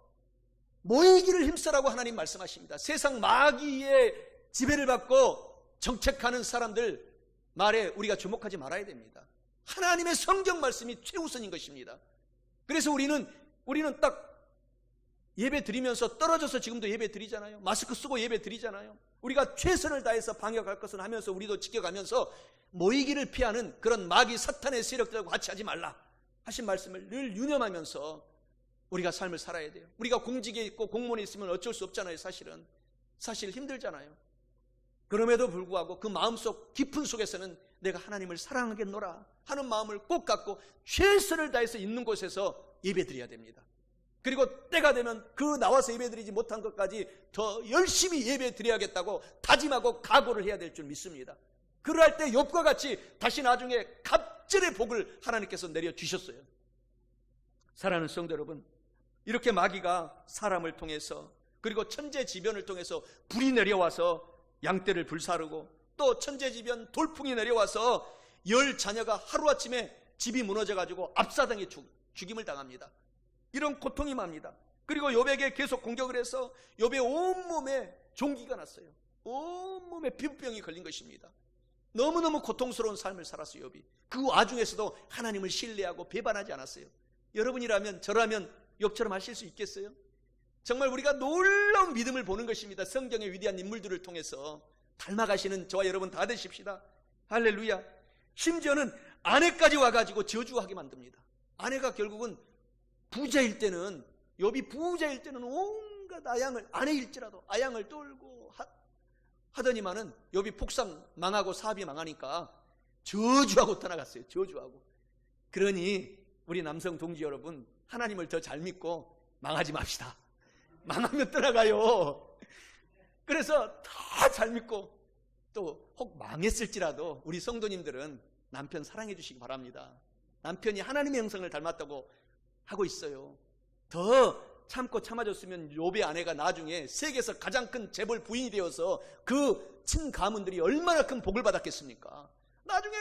모이기를 힘쓰라고 하나님 말씀하십니다. 세상 마귀의 지배를 받고 정책하는 사람들 말에 우리가 주목하지 말아야 됩니다. 하나님의 성경 말씀이 최우선인 것입니다. 그래서 우리는 딱 예배 드리면서 떨어져서 지금도 예배 드리잖아요. 마스크 쓰고 예배 드리잖아요. 우리가 최선을 다해서 방역할 것은 하면서 우리도 지켜가면서 모이기를 피하는 그런 마귀 사탄의 세력들과 같이 하지 말라 하신 말씀을 늘 유념하면서 우리가 삶을 살아야 돼요. 우리가 공직에 있고 공무원에 있으면 어쩔 수 없잖아요. 사실 힘들잖아요. 그럼에도 불구하고 그 마음속 깊은 속에서는 내가 하나님을 사랑하겠노라 하는 마음을 꼭 갖고 최선을 다해서 있는 곳에서 예배 드려야 됩니다. 그리고 때가 되면 그 나와서 예배 드리지 못한 것까지 더 열심히 예배 드려야겠다고 다짐하고 각오를 해야 될 줄 믿습니다. 그럴 때 욥과 같이 다시 나중에 갑절의 복을 하나님께서 내려주셨어요. 사랑하는 성도 여러분, 이렇게 마귀가 사람을 통해서 그리고 천재지변을 통해서 불이 내려와서 양떼를 불사르고 또 천재지변 돌풍이 내려와서 10 자녀가 하루아침에 집이 무너져가지고 압사당해 죽임을 당합니다. 이런 고통이 맙니다. 그리고 욥에게 계속 공격을 해서 욥의 온몸에 종기가 났어요. 온몸에 피부병이 걸린 것입니다. 너무너무 고통스러운 삶을 살았어요. 욥이. 그 와중에서도 하나님을 신뢰하고 배반하지 않았어요. 여러분이라면 저라면 욥처럼 하실 수 있겠어요? 정말 우리가 놀라운 믿음을 보는 것입니다. 성경의 위대한 인물들을 통해서 닮아가시는 저와 여러분 다 되십시다. 할렐루야. 심지어는 아내까지 와가지고 저주하게 만듭니다. 아내가 결국은 부자일 때는, 욥이 부자일 때는 온갖 아내일지라도 아양을 떨고 하더니만은 욥이 폭삭 망하고 사업이 망하니까 저주하고 떠나갔어요. 저주하고. 그러니 우리 남성 동지 여러분, 하나님을 더 잘 믿고 망하지 맙시다. 망하면 떠나가요. 그래서 더 잘 믿고 또 혹 망했을지라도 우리 성도님들은 남편 사랑해 주시기 바랍니다. 남편이 하나님의 형상을 닮았다고 하고 있어요. 더 참고 참아줬으면 욥의 아내가 나중에 세계에서 가장 큰 재벌 부인이 되어서 그 친가문들이 얼마나 큰 복을 받았겠습니까? 나중에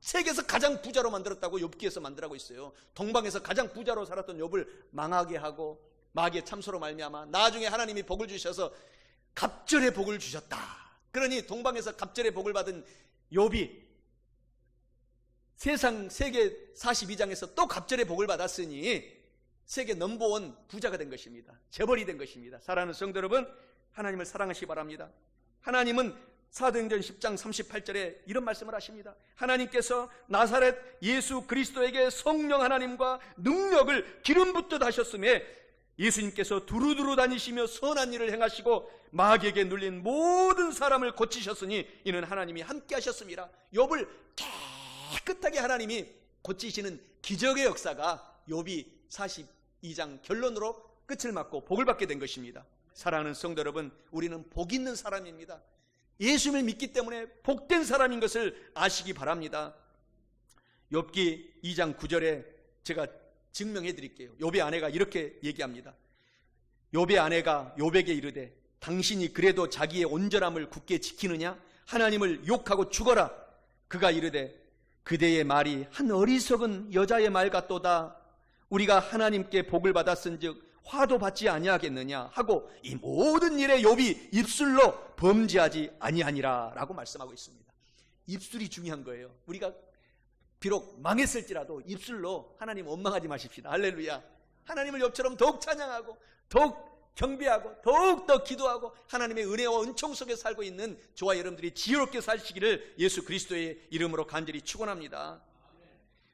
세계에서 가장 부자로 만들었다고 욥기에서 만들라고 있어요. 동방에서 가장 부자로 살았던 욥을 망하게 하고 마귀의 참소로 말미암아 나중에 하나님이 복을 주셔서 갑절의 복을 주셨다. 그러니 동방에서 갑절의 복을 받은 욥이 세상 세계 42장에서 또 갑절의 복을 받았으니 세계 넘버원 부자가 된 것입니다. 재벌이 된 것입니다. 사랑하는 성도 여러분, 하나님을 사랑하시기 바랍니다. 하나님은 사도행전 10장 38절에 이런 말씀을 하십니다. 하나님께서 나사렛 예수 그리스도에게 성령 하나님과 능력을 기름 붓듯 하셨음에 예수님께서 두루두루 다니시며 선한 일을 행하시고 마귀에게 눌린 모든 사람을 고치셨으니 이는 하나님이 함께 하셨습니다. 욥을 깨끗하게 하나님이 고치시는 기적의 역사가 욥이 42장 결론으로 끝을 맞고 복을 받게 된 것입니다. 사랑하는 성도 여러분, 우리는 복 있는 사람입니다. 예수님을 믿기 때문에 복된 사람인 것을 아시기 바랍니다. 욥기 2장 9절에 제가 증명해 드릴게요. 욥의 아내가 이렇게 얘기합니다. 욥의 아내가 욥에게 이르되 당신이 그래도 자기의 온전함을 굳게 지키느냐? 하나님을 욕하고 죽어라. 그가 이르되 그대의 말이 한 어리석은 여자의 말 같도다. 우리가 하나님께 복을 받았은즉 화도 받지 아니하겠느냐 하고 이 모든 일에 욥이 입술로 범죄하지 아니하니라 라고 말씀하고 있습니다. 입술이 중요한 거예요. 우리가 비록 망했을지라도 입술로 하나님 원망하지 마십시다. 할렐루야. 하나님을 욥처럼 더욱 찬양하고 더욱 경배하고 더욱더 기도하고 하나님의 은혜와 은총 속에 살고 있는 저와 여러분들이 지혜롭게 사시기를 예수 그리스도의 이름으로 간절히 축원합니다.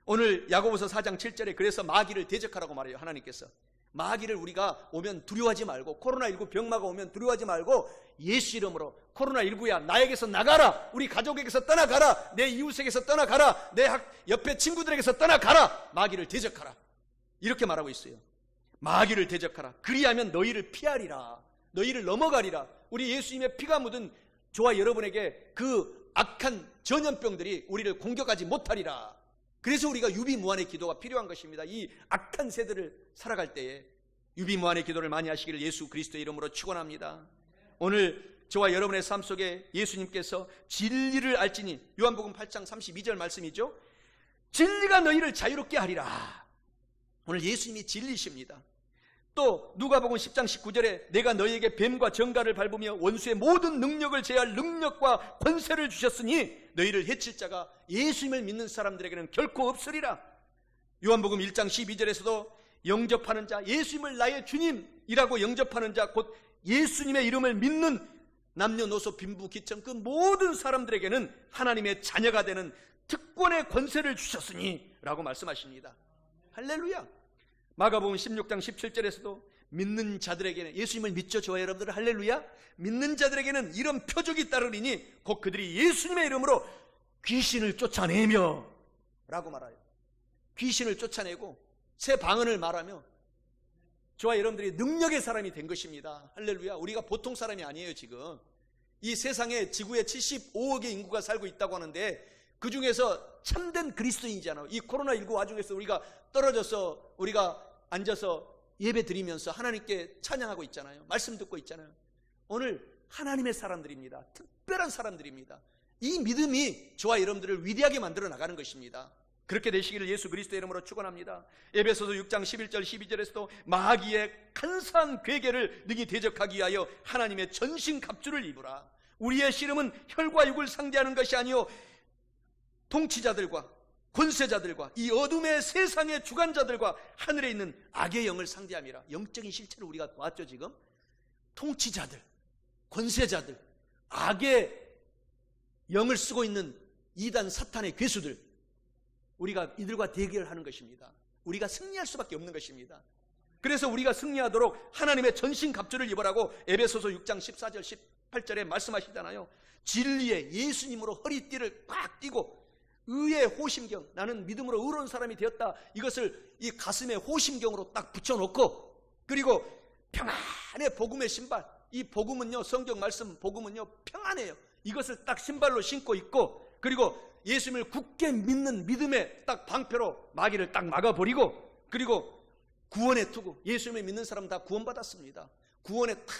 오늘 야고보서 4장 7절에 그래서 마귀를 대적하라고 말해요. 하나님께서 마귀를 우리가 오면 두려워하지 말고, 코로나19 병마가 오면 두려워하지 말고 예수 이름으로 코로나19야 나에게서 나가라, 우리 가족에게서 떠나가라, 내 이웃에게서 떠나가라, 내 옆에 친구들에게서 떠나가라, 마귀를 대적하라 이렇게 말하고 있어요. 마귀를 대적하라. 그리하면 너희를 피하리라, 너희를 넘어가리라. 우리 예수님의 피가 묻은 저와 여러분에게 그 악한 전염병들이 우리를 공격하지 못하리라. 그래서 우리가 유비무환의 기도가 필요한 것입니다. 이 악한 세대를 살아갈 때에 유비무환의 기도를 많이 하시기를 예수 그리스도의 이름으로 축원합니다. 오늘 저와 여러분의 삶 속에 예수님께서 진리를 알지니, 요한복음 8장 32절 말씀이죠. 진리가 너희를 자유롭게 하리라. 오늘 예수님이 진리십니다. 또 누가복음 10장 19절에 내가 너희에게 뱀과 정갈을 밟으며 원수의 모든 능력을 제할 능력과 권세를 주셨으니 너희를 해칠 자가 예수님을 믿는 사람들에게는 결코 없으리라. 요한복음 1장 12절에서도 영접하는 자, 예수님을 나의 주님이라고 영접하는 자, 곧 예수님의 이름을 믿는 남녀노소 빈부 기청 그 모든 사람들에게는 하나님의 자녀가 되는 특권의 권세를 주셨으니 라고 말씀하십니다. 할렐루야. 마가복음 16장 17절에서도 믿는 자들에게는, 예수님을 믿죠 저와 여러분들? 할렐루야. 믿는 자들에게는 이런 표적이 따르리니 곧 그들이 예수님의 이름으로 귀신을 쫓아내며 라고 말해요. 귀신을 쫓아내고 새 방언을 말하며 저와 여러분들이 능력의 사람이 된 것입니다. 할렐루야. 우리가 보통 사람이 아니에요. 지금 이 세상에 지구에 75억의 인구가 살고 있다고 하는데 그 중에서 참된 그리스도인이잖아요. 이 코로나19 와중에서 우리가 떨어져서 우리가 앉아서 예배 드리면서 하나님께 찬양하고 있잖아요. 말씀 듣고 있잖아요. 오늘 하나님의 사람들입니다. 특별한 사람들입니다. 이 믿음이 저와 여러분들을 위대하게 만들어 나가는 것입니다. 그렇게 되시기를 예수 그리스도의 이름으로 축원합니다. 에베소서 6장 11절 12절에서도 마귀의 간사한 괴계를 능히 대적하기 위하여 하나님의 전신 갑주를 입으라. 우리의 씨름은 혈과 육을 상대하는 것이 아니요 통치자들과 권세자들과 이 어둠의 세상의 주관자들과 하늘에 있는 악의 영을 상대함이라. 영적인 실체를 우리가 보았죠. 지금 통치자들, 권세자들, 악의 영을 쓰고 있는 이단 사탄의 괴수들, 우리가 이들과 대결하는 것입니다. 우리가 승리할 수밖에 없는 것입니다. 그래서 우리가 승리하도록 하나님의 전신 갑주를 입으라고 에베소서 6장 14절 18절에 말씀하시잖아요. 진리의 예수님으로 허리띠를 꽉 띠고 의의 호심경, 나는 믿음으로 의로운 사람이 되었다, 이것을 이 가슴에 호심경으로 딱 붙여놓고, 그리고 평안의 복음의 신발, 이 복음은요, 성경 말씀 복음은요 평안해요. 이것을 딱 신발로 신고 있고, 그리고 예수님을 굳게 믿는 믿음의 딱 방패로 마귀를 딱 막아버리고, 그리고 구원의 투구, 예수님을 믿는 사람 다 구원받았습니다. 구원의 탁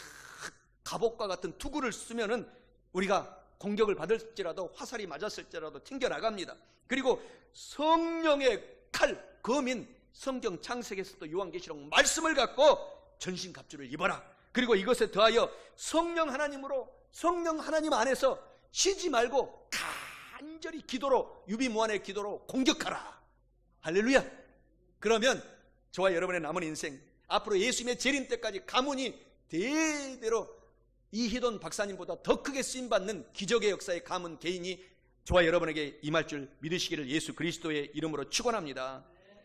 갑옷과 같은 투구를 쓰면은 우리가 공격을 받을지라도, 화살이 맞았을지라도 튕겨나갑니다. 그리고 성령의 칼, 검인 성경 창세기에서도 요한계시록 말씀을 갖고 전신갑주를 입어라. 그리고 이것에 더하여 성령 하나님으로, 성령 하나님 안에서 쉬지 말고 간절히 기도로, 유비무환의 기도로 공격하라. 할렐루야. 그러면 저와 여러분의 남은 인생, 앞으로 예수님의 재림 때까지 가문이 대대로 이희돈 박사님보다 더 크게 쓰임받는 기적의 역사의 가문 개인이 저와 여러분에게 임할 줄 믿으시기를 예수 그리스도의 이름으로 축원합니다.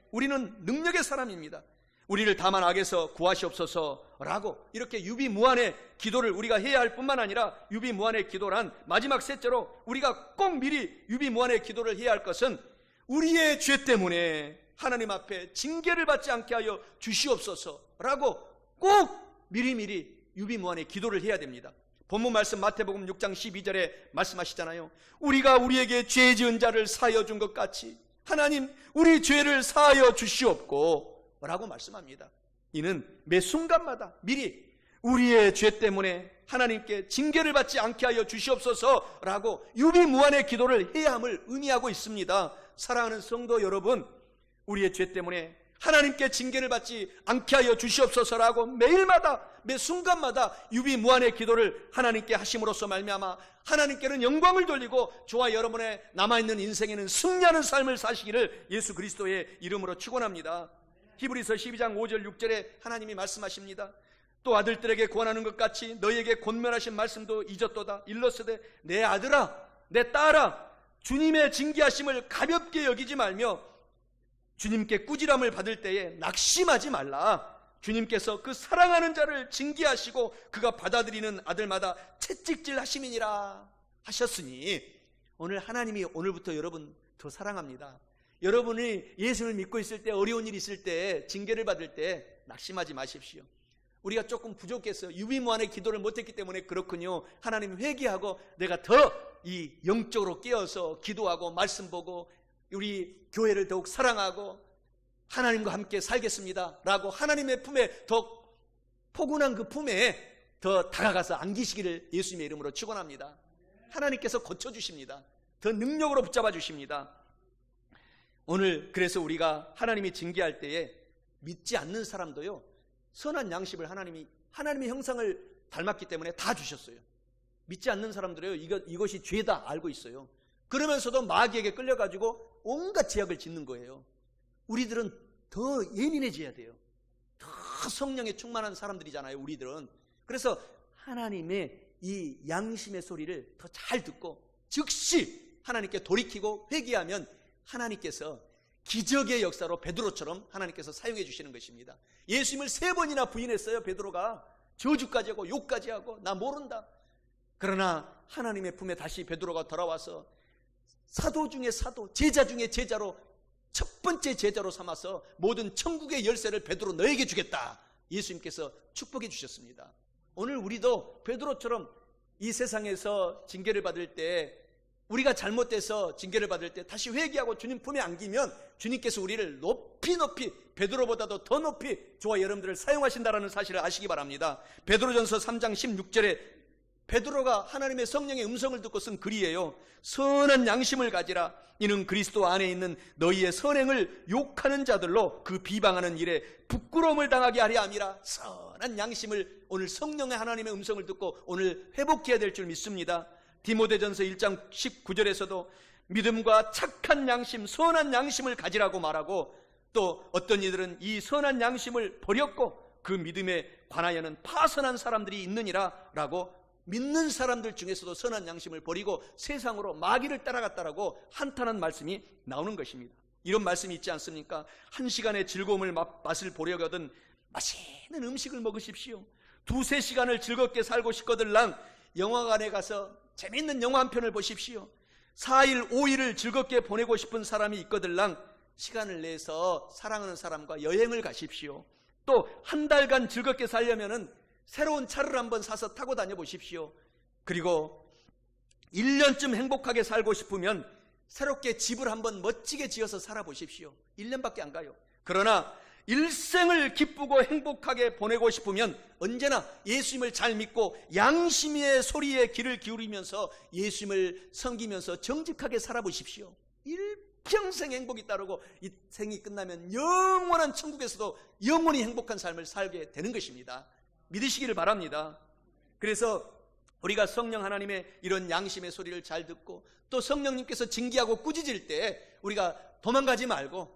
우리는 능력의 사람입니다. 우리를 다만 악에서 구하시옵소서라고 이렇게 유비무환의 기도를 우리가 해야 할 뿐만 아니라, 유비무환의 기도란 마지막 셋째로 우리가 꼭 미리 유비무환의 기도를 해야 할 것은 우리의 죄 때문에 하나님 앞에 징계를 받지 않게 하여 주시옵소서라고 꼭 미리미리 유비무환의 기도를 해야 됩니다. 본문 말씀 마태복음 6장 12절에 말씀하시잖아요. 우리가 우리에게 죄 지은 자를 사하여 준 것 같이 하나님 우리 죄를 사하여 주시옵고 라고 말씀합니다. 이는 매 순간마다 미리 우리의 죄 때문에 하나님께 징계를 받지 않게 하여 주시옵소서라고 유비무환의 기도를 해야 함을 의미하고 있습니다. 사랑하는 성도 여러분, 우리의 죄 때문에 하나님께 징계를 받지 않게 하여 주시옵소서라고 매일마다 매 순간마다 유비무한의 기도를 하나님께 하심으로써 말미암아 하나님께는 영광을 돌리고 저와 여러분의 남아있는 인생에는 승리하는 삶을 사시기를 예수 그리스도의 이름으로 축원합니다. 히브리서 12장 5절 6절에 하나님이 말씀하십니다. 또 아들들에게 권하는 것 같이 너희에게 권면하신 말씀도 잊었도다. 일러스되 내 아들아 내 딸아 주님의 징계하심을 가볍게 여기지 말며 주님께 꾸지람을 받을 때에 낙심하지 말라. 주님께서 그 사랑하는 자를 징계하시고 그가 받아들이는 아들마다 채찍질 하심이니라 하셨으니 오늘 하나님이 오늘부터 여러분 더 사랑합니다. 여러분이 예수를 믿고 있을 때 어려운 일이 있을 때 징계를 받을 때 낙심하지 마십시오. 우리가 조금 부족했어요. 유비무한의 기도를 못했기 때문에 그렇군요. 하나님 회개하고 내가 더 이 영적으로 깨어서 기도하고 말씀 보고 우리 교회를 더욱 사랑하고 하나님과 함께 살겠습니다 라고 하나님의 품에 더 포근한 그 품에 더 다가가서 안기시기를 예수님의 이름으로 축원합니다. 하나님께서 고쳐주십니다. 더 능력으로 붙잡아 주십니다. 오늘 그래서 우리가 하나님이 징계할 때에 믿지 않는 사람도요 선한 양심을 하나님의 형상을 닮았기 때문에 다 주셨어요. 믿지 않는 사람들이요 이것이 죄다 알고 있어요. 그러면서도 마귀에게 끌려가지고 온갖 죄악을 짓는 거예요. 우리들은 더 예민해져야 돼요. 더 성령에 충만한 사람들이잖아요 우리들은. 그래서 하나님의 이 양심의 소리를 더 잘 듣고 즉시 하나님께 돌이키고 회개하면 하나님께서 기적의 역사로 베드로처럼 하나님께서 사용해 주시는 것입니다. 예수님을 3번이나 부인했어요. 베드로가 저주까지 하고 욕까지 하고 나 모른다. 그러나 하나님의 품에 다시 베드로가 돌아와서 사도 중에 사도, 제자 중에 제자로 첫 번째 제자로 삼아서 모든 천국의 열쇠를 베드로 너에게 주겠다. 예수님께서 축복해 주셨습니다. 오늘 우리도 베드로처럼 이 세상에서 징계를 받을 때 우리가 잘못돼서 징계를 받을 때 다시 회개하고 주님 품에 안기면 주님께서 우리를 높이 베드로보다도 더 높이 저와 여러분들을 사용하신다는 사실을 아시기 바랍니다. 베드로전서 3장 16절에 베드로가 하나님의 성령의 음성을 듣고 쓴 글이에요. 선한 양심을 가지라. 이는 그리스도 안에 있는 너희의 선행을 욕하는 자들로 그 비방하는 일에 부끄러움을 당하게 하려 함이라. 선한 양심을 오늘 성령의 하나님의 음성을 듣고 오늘 회복해야 될 줄 믿습니다. 디모데전서 1장 19절에서도 믿음과 착한 양심, 선한 양심을 가지라고 말하고 또 어떤 이들은 이 선한 양심을 버렸고 그 믿음에 관하여는 파선한 사람들이 있느니라 라고 믿는 사람들 중에서도 선한 양심을 버리고 세상으로 마귀를 따라갔다라고 한탄한 말씀이 나오는 것입니다. 이런 말씀이 있지 않습니까? 1시간의 즐거움을 맛을 보려거든 맛있는 음식을 먹으십시오. 2-3시간을 즐겁게 살고 싶거들랑 영화관에 가서 재밌는 영화 한 편을 보십시오. 4일, 5일을 즐겁게 보내고 싶은 사람이 있거들랑 시간을 내서 사랑하는 사람과 여행을 가십시오. 또 한 달간 즐겁게 살려면은 새로운 차를 한번 사서 타고 다녀보십시오. 그리고 1년쯤 행복하게 살고 싶으면 새롭게 집을 한번 멋지게 지어서 살아보십시오. 1년밖에 안 가요. 그러나 일생을 기쁘고 행복하게 보내고 싶으면 언제나 예수님을 잘 믿고 양심의 소리에 귀를 기울이면서 예수님을 섬기면서 정직하게 살아보십시오. 일평생 행복이 따르고 이 생이 끝나면 영원한 천국에서도 영원히 행복한 삶을 살게 되는 것입니다. 믿으시기를 바랍니다. 그래서 우리가 성령 하나님의 이런 양심의 소리를 잘 듣고 또 성령님께서 징계하고 꾸짖을 때 우리가 도망가지 말고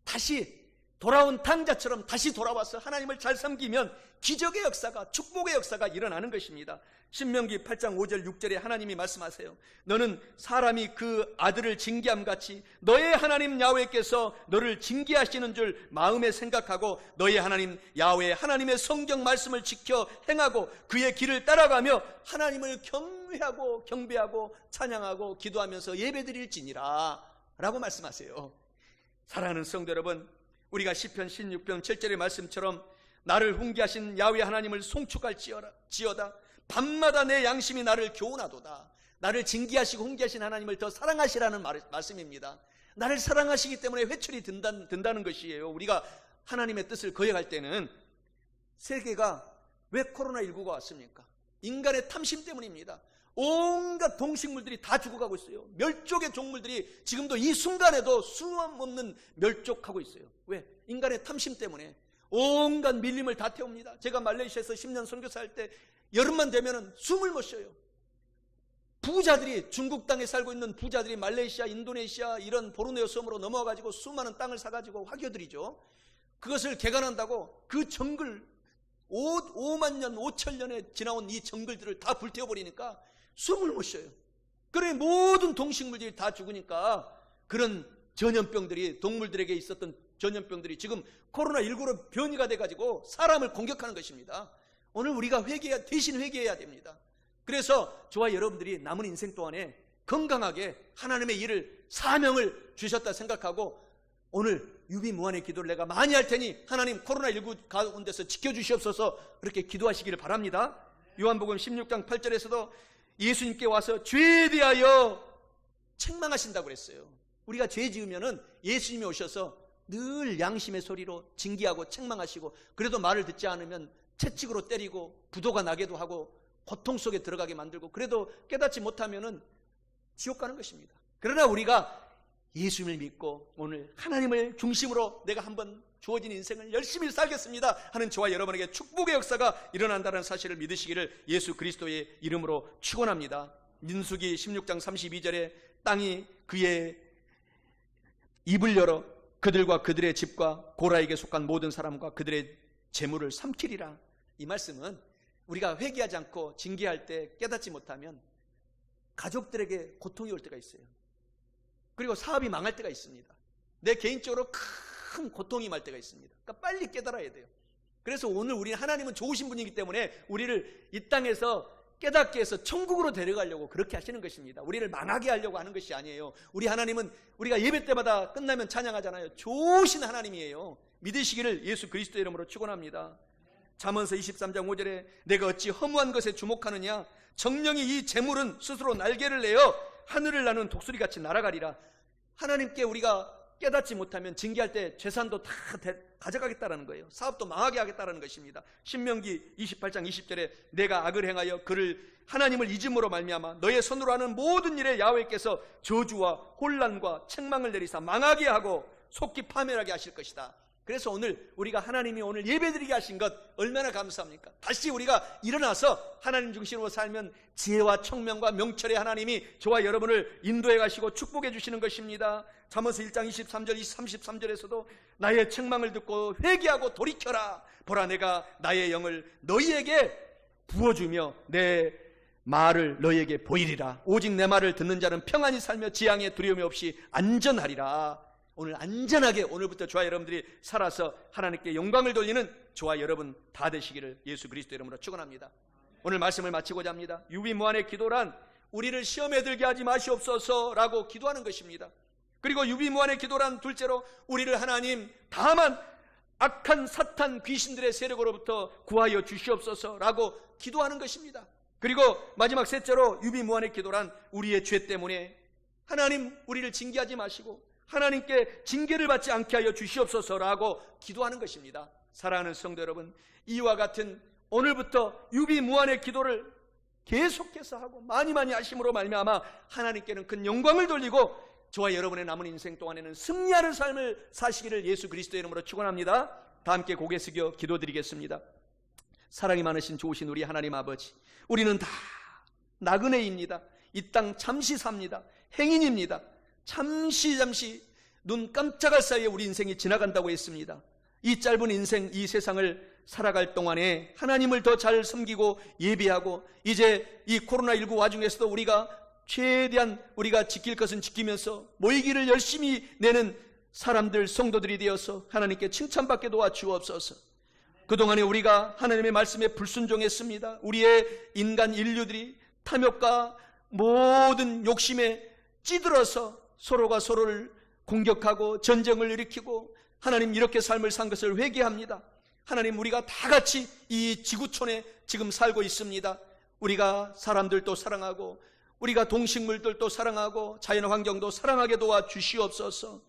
다시 돌아온 당자처럼 다시 돌아와서 하나님을 잘 섬기면 기적의 역사가, 축복의 역사가 일어나는 것입니다. 신명기 8장 5절 6절에 하나님이 말씀하세요. 너는 사람이 그 아들을 징계함같이 너의 하나님 야훼께서 너를 징계하시는 줄 마음에 생각하고 너의 하나님 야훼 하나님의 성경 말씀을 지켜 행하고 그의 길을 따라가며 하나님을 경외하고 경배하고 찬양하고 기도하면서 예배드릴지니라 라고 말씀하세요. 사랑하는 성도 여러분, 우리가 시편 16편 7절의 말씀처럼 나를 훈계하신 야훼 하나님을 송축할지어다. 밤마다 내 양심이 나를 교훈하도다. 나를 징계하시고 훈계하신 하나님을 더 사랑하시라는 말씀입니다. 나를 사랑하시기 때문에 회초리 든다는 것이에요. 우리가 하나님의 뜻을 거역할 때는 세계가 왜 코로나19가 왔습니까? 인간의 탐심 때문입니다. 온갖 동식물들이 다 죽어가고 있어요. 멸종의 종물들이 지금도 이 순간에도 수없는 멸종하고 있어요. 왜? 인간의 탐심 때문에 온갖 밀림을 다 태웁니다. 제가 말레이시아에서 10년 선교사 할 때 여름만 되면 숨을 못 쉬어요. 부자들이, 중국 땅에 살고 있는 부자들이 말레이시아, 인도네시아 이런 보르네오 섬으로 넘어와가지고 수많은 땅을 사가지고 화교들이죠. 그것을 개간한다고 그 정글 5만 년, 5천 년에 지나온 이 정글들을 다 불태워버리니까 숨을 못 쉬어요. 그래 모든 동식물들이 다 죽으니까 그런 전염병들이, 동물들에게 있었던 전염병들이 지금 코로나19로 변이가 돼가지고 사람을 공격하는 것입니다. 오늘 우리가 대신 회개해야 됩니다. 그래서 저와 여러분들이 남은 인생 동안에 건강하게 하나님의 일을, 사명을 주셨다 생각하고 오늘 유비무환의 기도를 내가 많이 할 테니 하나님 코로나19 가운데서 지켜주시옵소서 그렇게 기도하시기를 바랍니다. 요한복음 16장 8절에서도 예수님께 와서 죄에 대하여 책망하신다고 그랬어요. 우리가 죄 지으면은 예수님이 오셔서 늘 양심의 소리로 징계하고 책망하시고, 그래도 말을 듣지 않으면 채찍으로 때리고 부도가 나게도 하고 고통 속에 들어가게 만들고, 그래도 깨닫지 못하면은 지옥 가는 것입니다. 그러나 우리가 예수님을 믿고 오늘 하나님을 중심으로 내가 한번 주어진 인생을 열심히 살겠습니다 하는 저와 여러분에게 축복의 역사가 일어난다는 사실을 믿으시기를 예수 그리스도의 이름으로 축원합니다. 민수기 16장 32절에 땅이 그의 입을 열어 그들과 그들의 집과 고라에게 속한 모든 사람과 그들의 재물을 삼키리라. 이 말씀은 우리가 회개하지 않고 징계할 때 깨닫지 못하면 가족들에게 고통이 올 때가 있어요. 그리고 사업이 망할 때가 있습니다. 내 개인적으로 큰 고통이 임할 때가 있습니다. 그러니까 빨리 깨달아야 돼요. 그래서 오늘 우리는, 하나님은 좋으신 분이기 때문에 우리를 이 땅에서 깨닫게 해서 천국으로 데려가려고 그렇게 하시는 것입니다. 우리를 망하게 하려고 하는 것이 아니에요. 우리 하나님은, 우리가 예배 때마다 끝나면 찬양하잖아요. 좋으신 하나님이에요. 믿으시기를 예수 그리스도의 이름으로 축원합니다. 잠언서 23장 5절에 내가 어찌 허무한 것에 주목하느냐, 정령이 이 재물은 스스로 날개를 내어 하늘을 나는 독수리같이 날아가리라. 하나님께 우리가 깨닫지 못하면 징계할 때 재산도 다 가져가겠다라는 거예요. 사업도 망하게 하겠다라는 것입니다. 신명기 28장 20절에 내가 악을 행하여 그를 하나님을 잊음으로 말미암아 너의 손으로 하는 모든 일에 야훼께서 저주와 혼란과 책망을 내리사 망하게 하고 속기 파멸하게 하실 것이다. 그래서 오늘 우리가 하나님이 오늘 예배드리게 하신 것 얼마나 감사합니까? 다시 우리가 일어나서 하나님 중심으로 살면 지혜와 청명과 명철의 하나님이 저와 여러분을 인도해 가시고 축복해 주시는 것입니다. 잠언서 1장 23절 33절에서도 나의 책망을 듣고 회개하고 돌이켜라. 보라 내가 나의 영을 너희에게 부어주며 내 말을 너희에게 보이리라. 오직 내 말을 듣는 자는 평안히 살며 지향에 두려움이 없이 안전하리라. 오늘 안전하게 오늘부터 저와 여러분들이 살아서 하나님께 영광을 돌리는 저와 여러분 다 되시기를 예수 그리스도 이름으로 축원합니다. 오늘 말씀을 마치고자 합니다. 유비무환의 기도란 우리를 시험에 들게 하지 마시옵소서라고 기도하는 것입니다. 그리고 유비무환의 기도란 둘째로 우리를 하나님 다만 악한 사탄 귀신들의 세력으로부터 구하여 주시옵소서라고 기도하는 것입니다. 그리고 마지막 셋째로 유비무환의 기도란 우리의 죄 때문에 하나님 우리를 징계하지 마시고 하나님께 징계를 받지 않게 하여 주시옵소서라고 기도하는 것입니다. 사랑하는 성도 여러분, 이와 같은 오늘부터 유비무환의 기도를 계속해서 하고 많이 하심으로 말미암아 하나님께는 큰 영광을 돌리고 저와 여러분의 남은 인생 동안에는 승리하는 삶을 사시기를 예수 그리스도의 이름으로 축원합니다. 다 함께 고개 숙여 기도드리겠습니다. 사랑이 많으신 좋으신 우리 하나님 아버지, 우리는 다 나그네입니다. 이 땅 잠시 삽니다. 행인입니다. 잠시 눈 깜짝할 사이에 우리 인생이 지나간다고 했습니다. 이 짧은 인생, 이 세상을 살아갈 동안에 하나님을 더 잘 섬기고 예배하고 이제 이 코로나19 와중에서도 우리가 최대한 우리가 지킬 것은 지키면서 모이기를 열심히 내는 사람들, 성도들이 되어서 하나님께 칭찬받게 도와주옵소서. 그동안에 우리가 하나님의 말씀에 불순종했습니다. 우리의 인간 인류들이 탐욕과 모든 욕심에 찌들어서 서로가 서로를 공격하고 전쟁을 일으키고 하나님 이렇게 삶을 산 것을 회개합니다. 하나님 우리가 다 같이 이 지구촌에 지금 살고 있습니다. 우리가 사람들도 사랑하고 우리가 동식물들도 사랑하고 자연환경도 사랑하게 도와주시옵소서.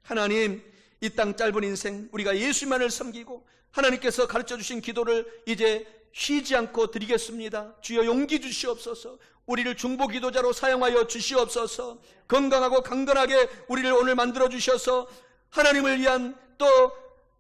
하나님 이 땅 짧은 인생 우리가 예수만을 섬기고 하나님께서 가르쳐 주신 기도를 이제 쉬지 않고 드리겠습니다. 주여 용기 주시옵소서. 우리를 중보 기도자로 사용하여 주시옵소서. 건강하고 강건하게 우리를 오늘 만들어 주셔서 하나님을 위한 또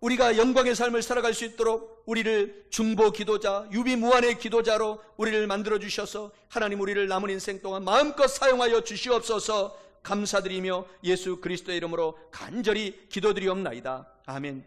우리가 영광의 삶을 살아갈 수 있도록 우리를 중보 기도자, 유비무환의 기도자로 우리를 만들어 주셔서 하나님 우리를 남은 인생 동안 마음껏 사용하여 주시옵소서. 감사드리며 예수 그리스도의 이름으로 간절히 기도드리옵나이다. 아멘.